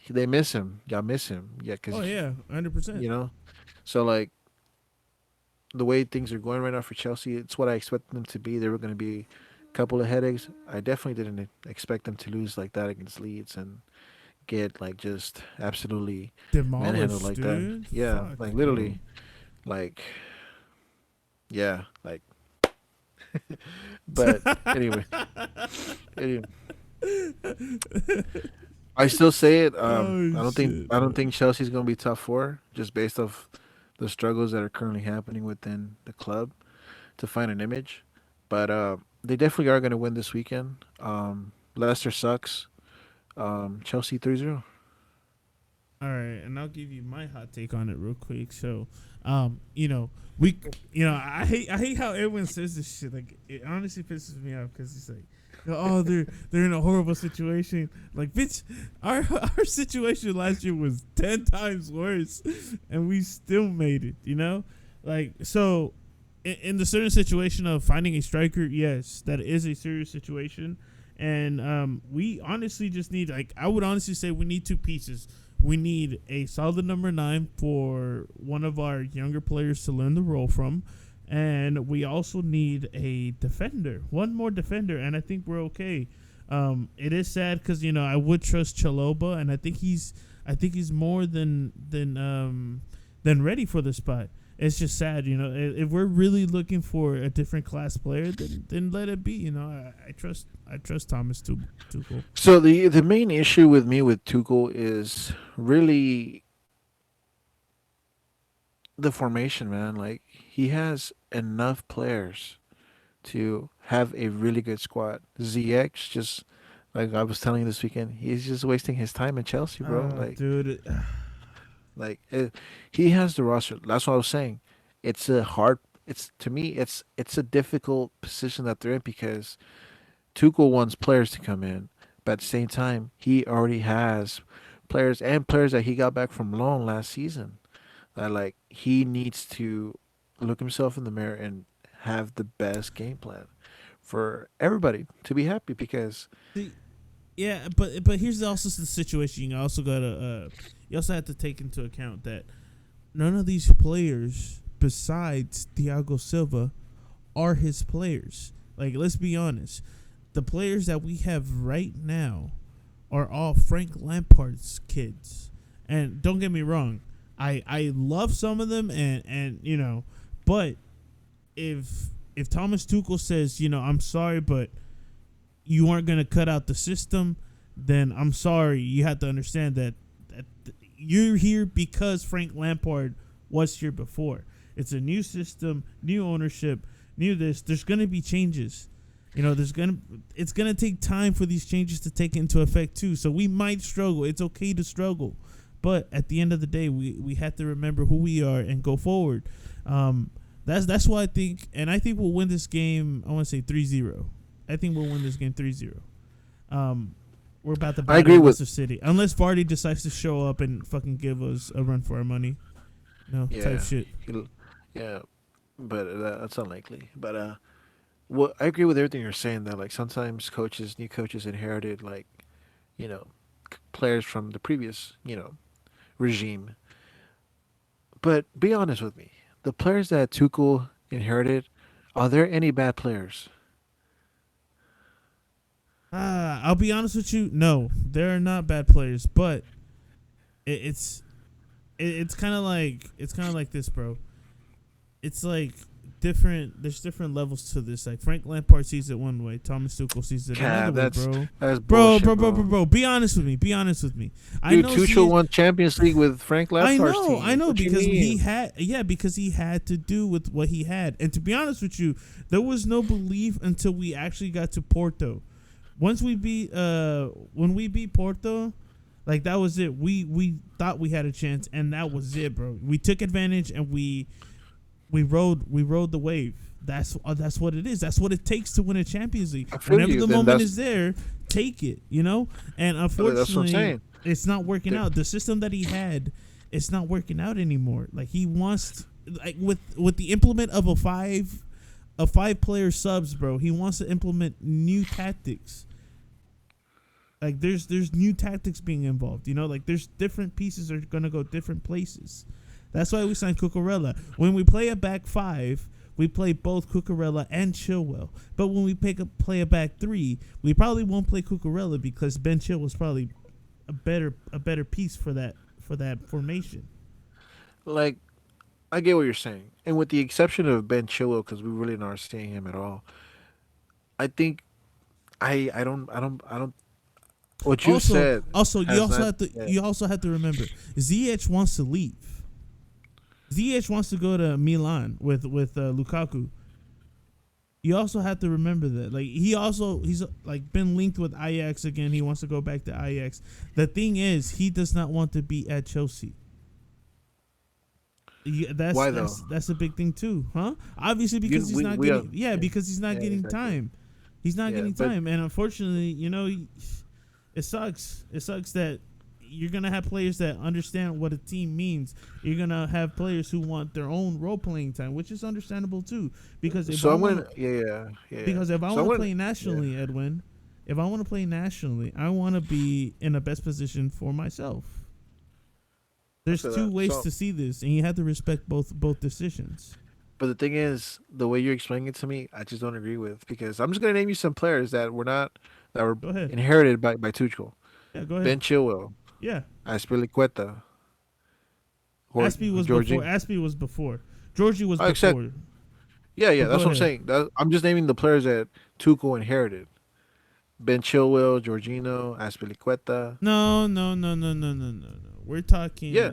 they miss him. Y'all miss him. Yeah, Oh because, yeah, 100%. you know, so like the way things are going right now for Chelsea, it's what I expected them to be. They were going to be a couple of headaches. I definitely didn't expect them to lose like that against Leeds and get like just absolutely manhandled Demolished, like that. dude. Yeah, Fuck, like bro. literally, like yeah, like. But anyway, anyway, I still say it. Oh shit, I don't bro. think Chelsea's gonna be top four just based off the struggles that are currently happening within the club to find an image. But they definitely are gonna win this weekend. Leicester sucks. Chelsea 3-0. All right, and I'll give you my hot take on it real quick. So, you know, we, I hate how everyone says this shit. Like, it honestly pisses me off because it's like, oh, they're in a horrible situation. Like, bitch, our our situation last year was 10 times worse, and we still made it. Like so. In the certain situation of finding a striker, yes, that is a serious situation, and we honestly just need, like, I would honestly say we need two pieces. We need a solid number 9 for one of our younger players to learn the role from, and we also need a defender, one more defender, and I think we're okay. It is sad because I would trust Chaloba, and I think he's more than ready for the spot. It's just sad, If we're really looking for a different class player, then let it be. I trust Thomas Tuchel. So the main issue with me with Tuchel is really the formation, man. Like he has enough players to have a really good squad. ZX just like I was telling you this weekend, he's just wasting his time in Chelsea, bro. Dude. Like he has the roster. That's what I was saying. It's a hard. It's to me. It's a difficult position that they're in because Tuchel wants players to come in, but at the same time, he already has players that he got back from loan last season. That like he needs to look himself in the mirror and have the best game plan for everybody to be happy because See, yeah, but here's also the situation. You also have to take into account that none of these players, besides Thiago Silva, are his players. Like, let's be honest. The players that we have right now are all Frank Lampard's kids. And don't get me wrong, I love some of them, and but if Thomas Tuchel says, I'm sorry, but you aren't gonna cut out the system, then I'm sorry. You have to understand that you're here because Frank Lampard was here before. It's a new system, new ownership, new this. There's gonna be changes. It's gonna take time for these changes to take into effect too. So we might struggle. It's okay to struggle, but at the end of the day, we have to remember who we are and go forward. That's why I think we'll win this game. I want to say 3-0. I think we'll win this game 3-0. We're about to I batter agree with Leicester City, unless Vardy decides to show up and fucking give us a run for our money. Type yeah, shit. he'll- yeah, but that's unlikely. But well, I agree with everything you're saying. That like sometimes new coaches inherited like you know players from the previous regime. But be honest with me, the players that Tuchel inherited, are there any bad players? I'll be honest with you. No, they're not bad players, but it's it's kind of like this, bro. It's like different. There's different levels to this. Like Frank Lampard sees it one way, Thomas Tuchel sees it another Cap, way, bro. that's Bro, bullshit, bro, bro, bro. bro, bro. Be honest with me. Be honest with me. I Dude, know Tuchel Z. won Champions League with Frank Lampard's I team. know, What you because he mean? had, because he had to do with what he had. And to be honest with you, there was no belief until we actually got to Porto. Once we beat, when we beat Porto, like that was it. We thought we had a chance, and that was it, bro. We took advantage, and we rode the wave. That's what it is. That's what it takes to win a Champions League. I feel Whenever you. the Then moment is there, take it. You know. And that's what I'm unfortunately, saying. it's not working There- out. The system that he had, it's not working out anymore. Like he wants, like with the implement of a 5 player subs, bro. He wants to implement new tactics. Like there's new tactics being involved. You know, like there's different pieces are gonna go different places. That's why we signed Cucurella. When we play a back 5, we play both Cucurella and Chilwell. But when we play a back 3, we probably won't play Cucurella because Ben Chilwell was probably a better piece for that formation. like, I get what you're saying, and with the exception of Ben Chilwell, because we really not seeing him at all. I think I don't. What you Also, said you has also not. have to Yeah. remember ZH wants to leave. ZH wants to go to Milan with Lukaku. You also have to remember that. Like he's like been linked with Ajax again. He wants to go back to Ajax. The thing is, he does not want to be at Chelsea. Yeah, Why though? that's a big thing too, huh? Obviously because he's not We are. getting, because he's not Yeah, getting exactly. time. He's not Yeah, getting but time, and unfortunately, it sucks. It sucks that you're gonna have players that understand what a team means. You're gonna have players who want their own role playing time, which is understandable too. Because if so I I'm want gonna. Yeah, yeah, yeah, yeah. because if I So want I'm to gonna. play Yeah. nationally, Edwin, if I want to play nationally, I want to be in the best position for myself. I There's feel two that. ways So, to see this, and you have to respect both decisions. but the thing is, the way you're explaining it to me, I just don't agree with because I'm just gonna name you some players that were Go ahead. inherited by Tuchel. Yeah, go ahead. Ben Chilwell, Yeah, Aspilicueta, Aspie was before. Georgie. Aspie was before. Georgie was I accept. before. Yeah, yeah, But go that's what I'm ahead. saying. I'm just naming the players that Tuchel inherited. Ben Chilwell, Jorginho, Aspilicueta. No, no, no, no, no, no, no, no. Yeah,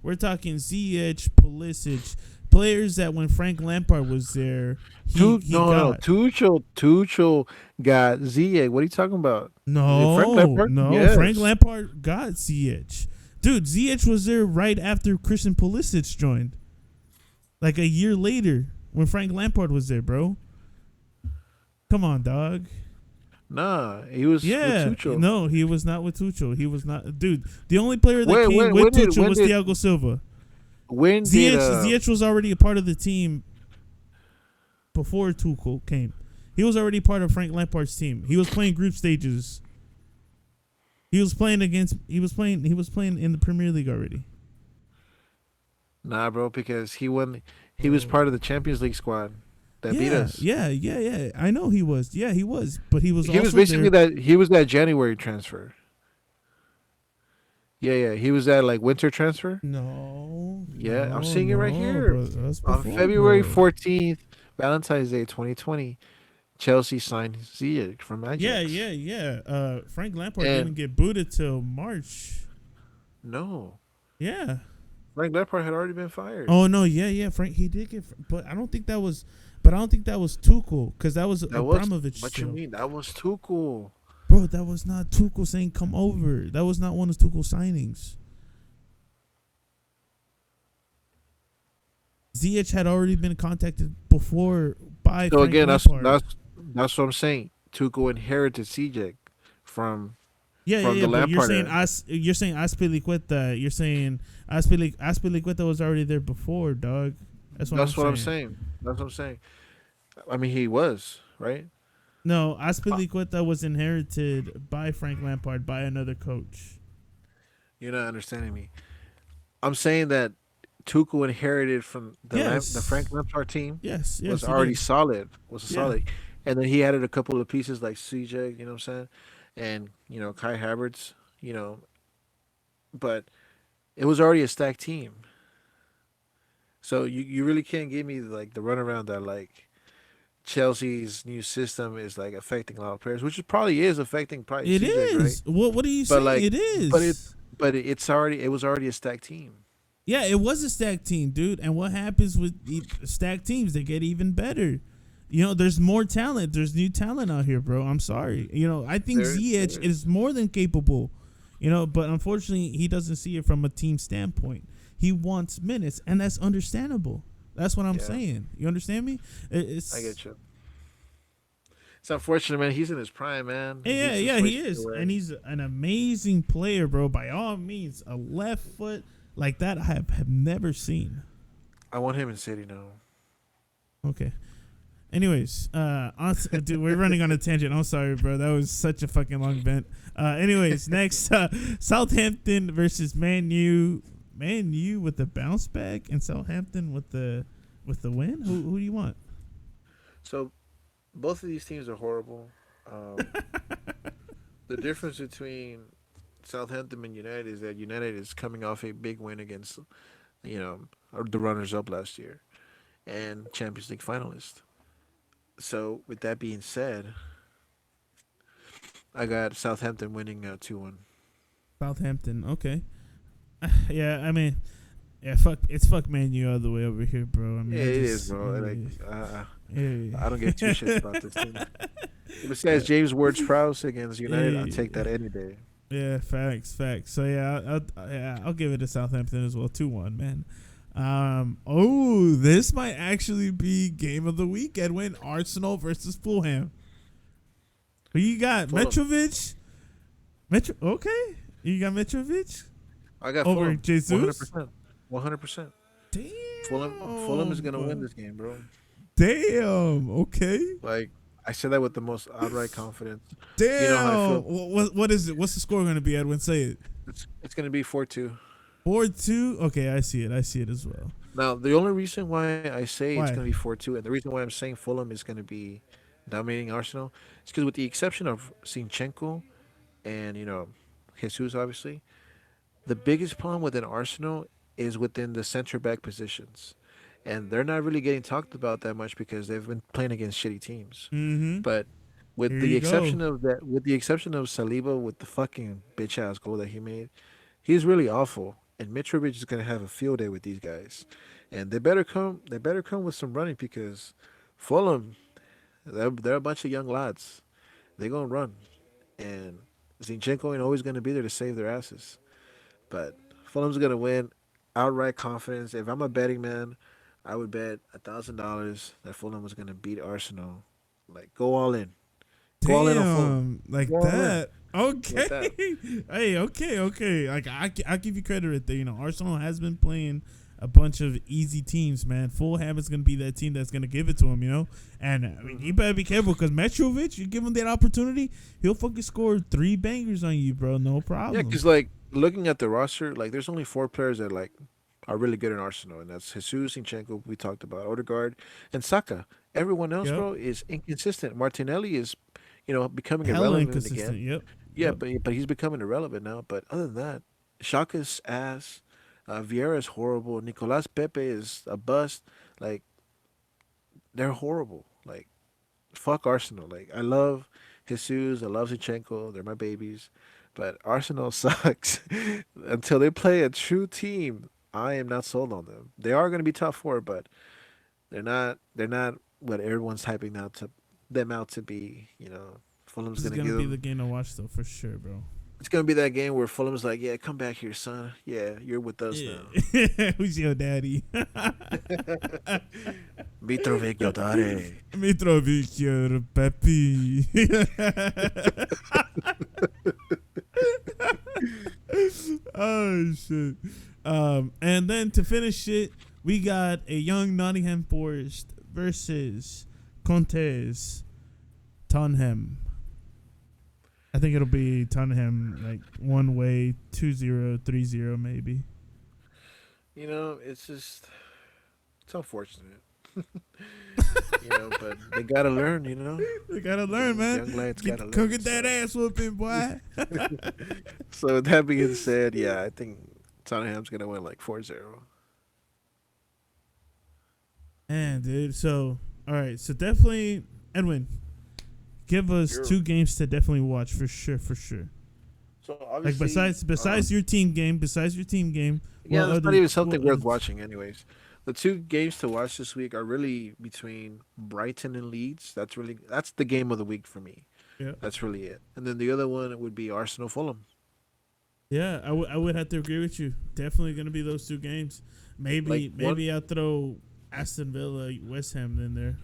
We're talking ZH, Pulisic, players that when Frank Lampard was there, he No, no, got. Tuchel got Ziyech. What are you talking about? Frank No, Lampard? no. Frank Yes. Lampard got ZH. Dude, ZH was there right after Christian Pulisic joined. Like a year later when Frank Lampard was there, bro. Come on, dog. Nah, he was with Yeah, Tuchel. no, he was not with Tuchel. He was not, dude. The only player that came with Tuchel was Thiago Silva. when did ZH was already a part of the team before Tuchel came. He was already part of Frank Lampard's team. He was playing group stages. He was playing against. He was playing in the Premier League already. Nah, bro, because he won. He was Bro. part of the Champions League squad that beat Yeah, us. yeah, yeah, yeah. I know he was. Yeah, he was. But he was He was also basically there. that. He was that January transfer. Yeah, yeah. He was that like winter transfer. No, Yeah, I'm no, seeing it right no, here. bro. That's On before, February bro. 14th, Valentine's Day 2020, Chelsea signed Ziyech from Yeah, Ajax. yeah, yeah. Frank Lampard didn't And get booted till March. no, Yeah. Frank Lampard had already been fired. Oh no, yeah, yeah. Frank, he did get, but I don't think that was, Tuchel because that was That was Abramovich what you still. mean. That was too cool. Bro, that was not Tuchel saying come over. That was not one of Tuchel signings. ZH had already been contacted before by So Frank again, Lampard. that's what I'm saying. Tuchel inherited Ziyech from Yeah, yeah, from yeah. the But Lampard era. you're saying Aspilicueta. You're saying Aspilicueta was already there before, dog. That's what I'm That's what I'm saying. saying. That's what I'm saying. I mean, he was right. No, Uh, Aspilicueta was inherited by Frank Lampard by another coach. You're not understanding me. I'm saying that Tuchel inherited from the Frank Yes, Lampard team yes, was yes. He already did. solid. Was a Yeah. solid, and then he added a couple of pieces like CJ. You know what I'm saying? And Kai Havertz. But it was already a stacked team. So you really can't give me like the runaround that like Chelsea's new system is like affecting a lot of players, which it probably is affecting probably It CJ, right? is. What are you But saying? like, It but it is. it was already a stacked team. Yeah, it was a stacked team, dude. And what happens with stacked teams? They get even better. You know, there's more talent. There's new talent out here, bro. I'm sorry. You know, I think Ziyech There is more than capable. You know, but unfortunately, he doesn't see it from a team standpoint. He wants minutes, and that's understandable. That's what I'm yeah, saying. You understand me? I It's get you. It's unfortunate, man. He's in his prime, man. yeah, He's yeah, just he wasting is, away. and he's an amazing player, bro. By all means, a left foot like that I have never seen. I want him in City now. Okay. Anyways, dude, we're running on a tangent. I'm sorry, bro. That was such a fucking long vent. Anyways, next, Southampton versus Man U. Man U with the bounce back, and Southampton with the win. Who do you want? So both of these teams are horrible. Um, the difference between Southampton and United is that United is coming off a big win against, you know, the runners up last year and Champions League finalist. So with that being said, I got Southampton winning 2-1. Southampton. Okay. Yeah, I mean, yeah, fuck. It's fuck Man U all the way over here, bro. I Yeah, mean, it I is, just bro. Like, I don't give two shits yeah. about this team. Besides James Ward-Prowse against United, I'll take Yeah. that any day. Yeah, facts, facts. So yeah, I'll give it to Southampton as well, 2-1, man. Oh, this might actually be game of the week, Edwin. Arsenal versus Fulham. Who you got? Fulham. Mitrovic. Okay, you got Mitrovic I got over Fulham. Jesus. 100%. 100%. Fulham is Damn, gonna win bro. this game, bro. Damn. Okay. Like I said that with the most outright confidence. You know how I Damn. feel. What is it? What's the score going to be, Edwin? Say it. It's gonna be 4-2. 4-2. Okay, I see it. I see it as well. Now the only reason why I say it's Why? gonna be 4-2, and the reason why I'm saying Fulham is gonna be dominating Arsenal, is because with the exception of Zinchenko and Jesus, obviously, the biggest problem within Arsenal is within the center back positions, and they're not really getting talked about that much because they've been playing against shitty teams. Mm-hmm. But Here you go. with the exception of Saliba with the fucking bitch ass goal that he made, he's really awful. And Mitrovic is gonna have a field day with these guys, and they better come. They better come with some running because Fulham, they're a bunch of young lads. They're gonna run, and Zinchenko ain't always gonna be there to save their asses. But Fulham's gonna win, outright confidence. If I'm a betting man, I would bet $1,000 that Fulham was gonna beat Arsenal. Like go all in, go all in on Fulham, Damn, like go all in that. Okay. like that. Hey, okay. Like I give you credit right there. You know, Arsenal has been playing a bunch of easy teams, man. Fulham is going to be that team that's going to give it to him, you know. And I mean, you better be careful because Mitrovic, you give him that opportunity, he'll fucking score 3 bangers on you, bro. No Yeah, problem. because like looking at the roster, like there's only 4 players that like are really good in Arsenal, and that's Jesus, Zinchenko, we talked about, Odegaard, and Saka. Everyone else, Yep. bro, is inconsistent. Martinelli is, becoming Hella irrelevant inconsistent. again. Yep. Yeah, Yep. but he's becoming irrelevant now. But other than that, Shaka's ass, Vieira is horrible. Nicolas Pepe is a bust. Like they're horrible. Like fuck Arsenal. Like I love Jesus, I love Zinchenko. They're my babies, but Arsenal sucks. Until they play a true team, I am not sold on them. They are going to be top four, but they're not. They're not what everyone's hyping out to them out to be. Fulham's This is going to going to give be the them. game to watch, though, for sure, bro. It's going to be that game where Fulham's like, "Yeah, come back here, son. Yeah, you're with us now." Yeah. Who's your daddy? Mitrovic Yodare. Mitrovic, your papi. Oh shit. And then to finish it, we got a young Nottingham Forest versus Contes Tottenham. I think it'll be Tottenham like one way, 2-0, 3-0 maybe. It's just it's unfortunate. But they gotta learn. We gotta learn, man. Young lads gotta Come learn. get that So, ass whooping, boy. so with that being said, yeah, I think Tottenham's gonna win like 4-0. Man, dude. So, all right. So definitely, Edwin, give us You're 2 games to definitely watch for sure. For sure. so Like obviously, besides your team game, yeah, that's not even something what other worth watching, anyways. The two games to watch this week are really between Brighton and Leeds. That's the game of the week for me. yeah. That's really it. And then the other one would be Arsenal Fulham. Yeah, I would have to agree with you. Definitely going to be those 2 games. Like one. Maybe I'll throw Aston Villa, West Ham in there.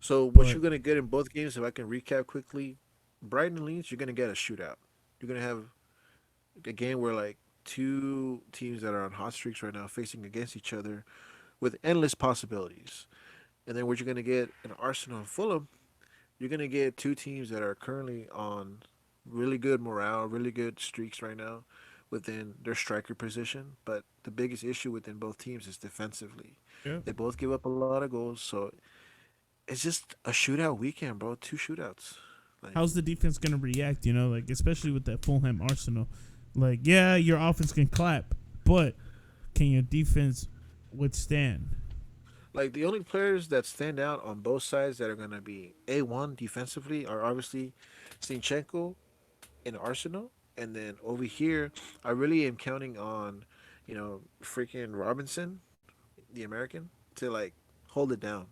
So what But you're gonna get in both games, if I can recap quickly, Brighton and Leeds, you're gonna get a shootout. You're gonna have a game where like two teams that are on hot streaks right now facing against each other with endless possibilities. And then what you're gonna get in Arsenal and Fulham, you're gonna get two teams that are currently on really good morale, really good streaks right now within their striker position. But the biggest issue within both teams is defensively. yeah, They both give up a lot of goals, so it's just a shootout weekend, bro. Two shootouts. Like, how's the defense going to react? You know, like especially with that Fulham Arsenal. Like, yeah, your offense can clap, but can your defense withstand? the only players that stand out on both sides that are gonna be A1 defensively are obviously Zinchenko in Arsenal, and then over here, I really am counting on, freaking Robinson, the American, to like hold it down.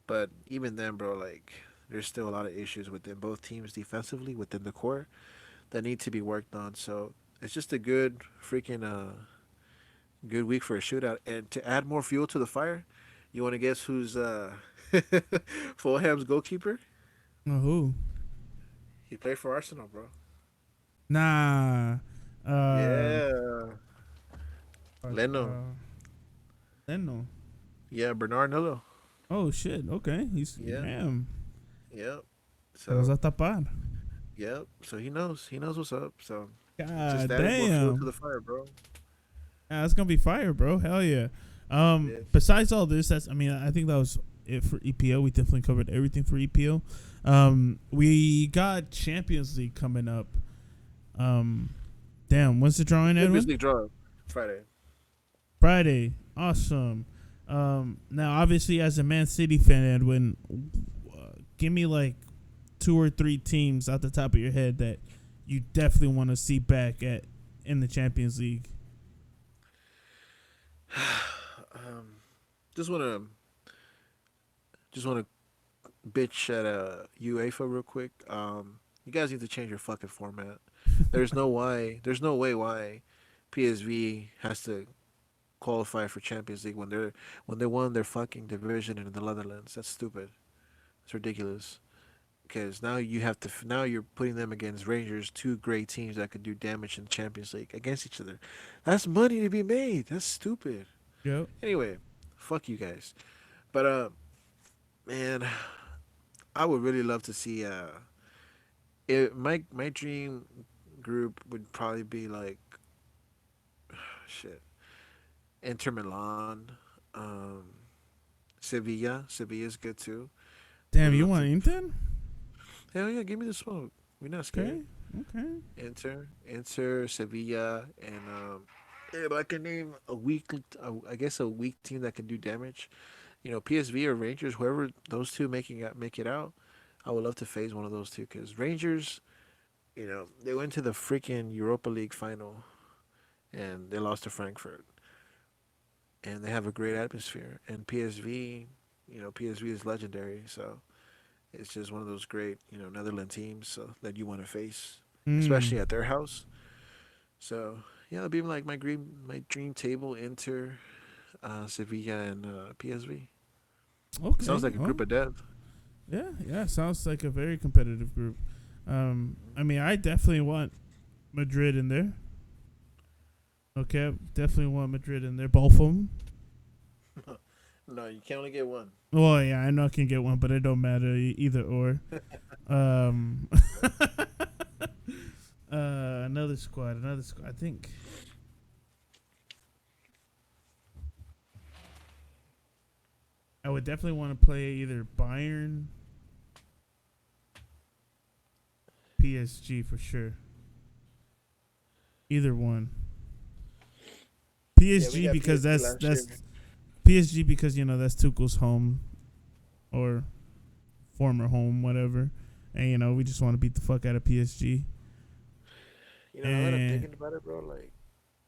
But even then, bro, like there's still a lot of issues within both teams defensively within the core that need to be worked on. So it's just a good week for a shootout. And to add more fuel to the fire, you want to guess who's Fulham's goalkeeper? Oh, who? He played for Arsenal, bro. Nah. Uh, Yeah, Leno. uh, Leno. Yeah, Bernard Nillo. Oh shit. Okay. He's Yeah, damn. yep. Se los So va a tapar. yep. So he knows what's up. So just God added more fuel to damn. the fire, bro. Yeah, it's gonna be fire, bro. Hell yeah. Yes. Besides all this, I think that was it for EPO. We definitely covered everything for EPO. We got Champions League coming up. Um, damn, when's the drawing, Champions Edwin? League draw Friday. Friday. Awesome. Now obviously as a Man City fan, Edwin, give me like 2 or 3 teams out the top of your head that you definitely want to see back at in the Champions League. um, just wanna just wanna bitch at UEFA real quick. You guys need to change your fucking format. There's no way why PSV has to qualify for Champions League when they won their fucking division in the Netherlands. That's stupid. It's ridiculous. Because now you're putting them against Rangers, two great teams that could do damage in the Champions League against each other. That's money to be made. That's stupid. Yep. Anyway, fuck you guys. But man, I would really love to see my dream group would probably be like shit. Inter Milan, um Sevilla. Sevilla's good too. Damn, Would you love want to. Inter? Hell yeah, give me the smoke. We're not Okay. scared. Okay. Inter, Sevilla, and if I can name I guess a weak team that can do damage. PSV or Rangers, whoever those two make it out. I would love to face one of those two because Rangers, they went to the freaking Europa League final and they lost to Frankfurt, and they have a great atmosphere. And PSV, PSV is legendary, so it's just one of those great, Netherlands teams that you want to face, especially Mm. at their house. So yeah, that'd be like my dream table: Inter, Sevilla, and PSV. Sounds Okay. like a Well, group of death. yeah, yeah. Sounds like a very competitive group. I mean, I definitely want Madrid in there. Okay, definitely want Madrid in there. Both of them. No, you can only get one. Well, yeah, I know I can get one, but it don't matter either or. Um, another squad. I think I would definitely want to play either Bayern, PSG for sure. Either one. Yeah, we PSG got because PSG that's last year. that's PSG because that's Tuchel's home or former home, whatever. And we just want to beat the fuck out of PSG. Now that I'm And thinking about it, bro, like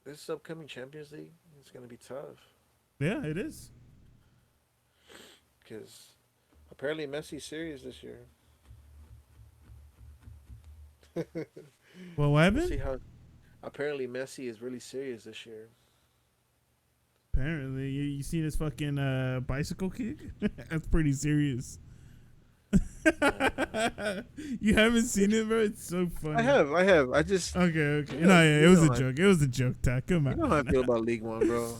this upcoming Champions League, it's gonna be tough yeah, it is. because apparently Messi's serious this year. Well, what We'll happened? see how. Apparently Messi is really serious this year. Apparently, you seen his fucking bicycle kick? That's pretty serious. Nah. You haven't seen it, bro? It's so I funny. have, I have. I just, Okay, okay. you know, No, yeah, it you was know a how, joke. It was a joke, Ty. Come you know how I on. feel about League One, bro.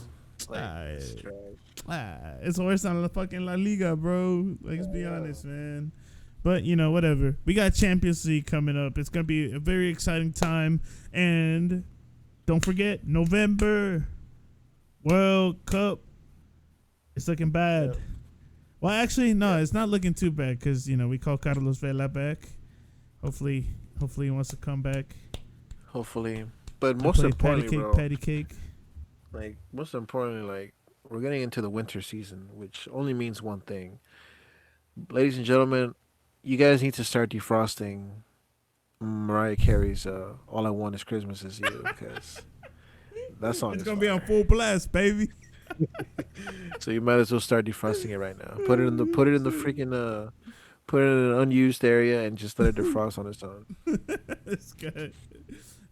Like Ah, it's trash. it's worse than the fucking La Liga, bro. Like, let's be Yeah. honest, man. But whatever. We got Champions League coming up. It's gonna be a very exciting time, and don't forget November World Cup. It's looking Yeah. bad. Well, actually, no, Yeah. it's not looking too bad because we call Carlos Vela back. Hopefully, he wants to come back Hopefully, but and most play patty importantly, cake, bro, patty cake. like most importantly, like we're getting into the winter season, which only means one thing, ladies and gentlemen. You guys need to start defrosting Mariah Carey's "All I Want Is Christmas Is You" because that song It's is gonna be on fire. full blast, baby. So you might as well start defrosting it right now. Put it in the freaking put it in an unused area and just let it defrost on its own. That's good.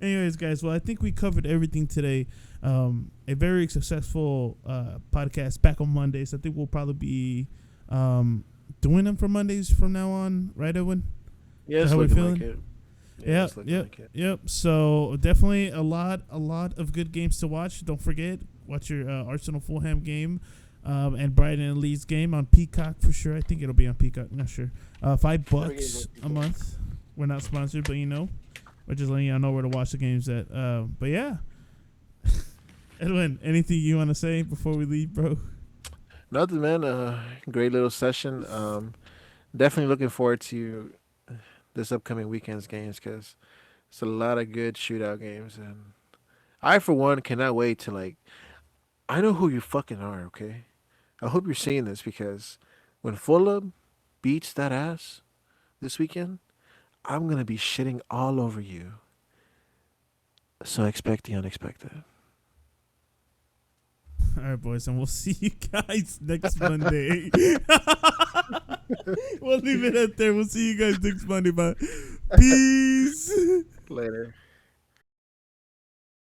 Anyways, guys, well, I think we covered everything today. A very successful podcast back on Mondays. I think we'll probably be doing them for Mondays from now on, right, Edwin? Yeah, Is it's that how we looking like feeling? it. Yeah, Yep, it's looking yep, like it. yep. So definitely a lot of good games to watch. Don't forget, watch your Arsenal Fulham game, and Brighton and Leeds game on Peacock for sure. I think it'll be on Peacock. Not sure. $5 Every game's on a Peacock. month. We're not sponsored, but we're just letting y'all know where to watch the games at. But yeah, Edwin, anything you want to say before we leave, bro? Nothing, man. Great little session. Definitely looking forward to this upcoming weekend's games because it's a lot of good shootout games, and I, for one, cannot wait to like. I know who you fucking are. Okay, I hope you're seeing this because when Fulham beats that ass this weekend, I'm gonna be shitting all over you. So expect the unexpected. All right, boys, and we'll see you guys next Monday. We'll leave it at there. We'll see you guys next Monday. Bye. Peace. Later.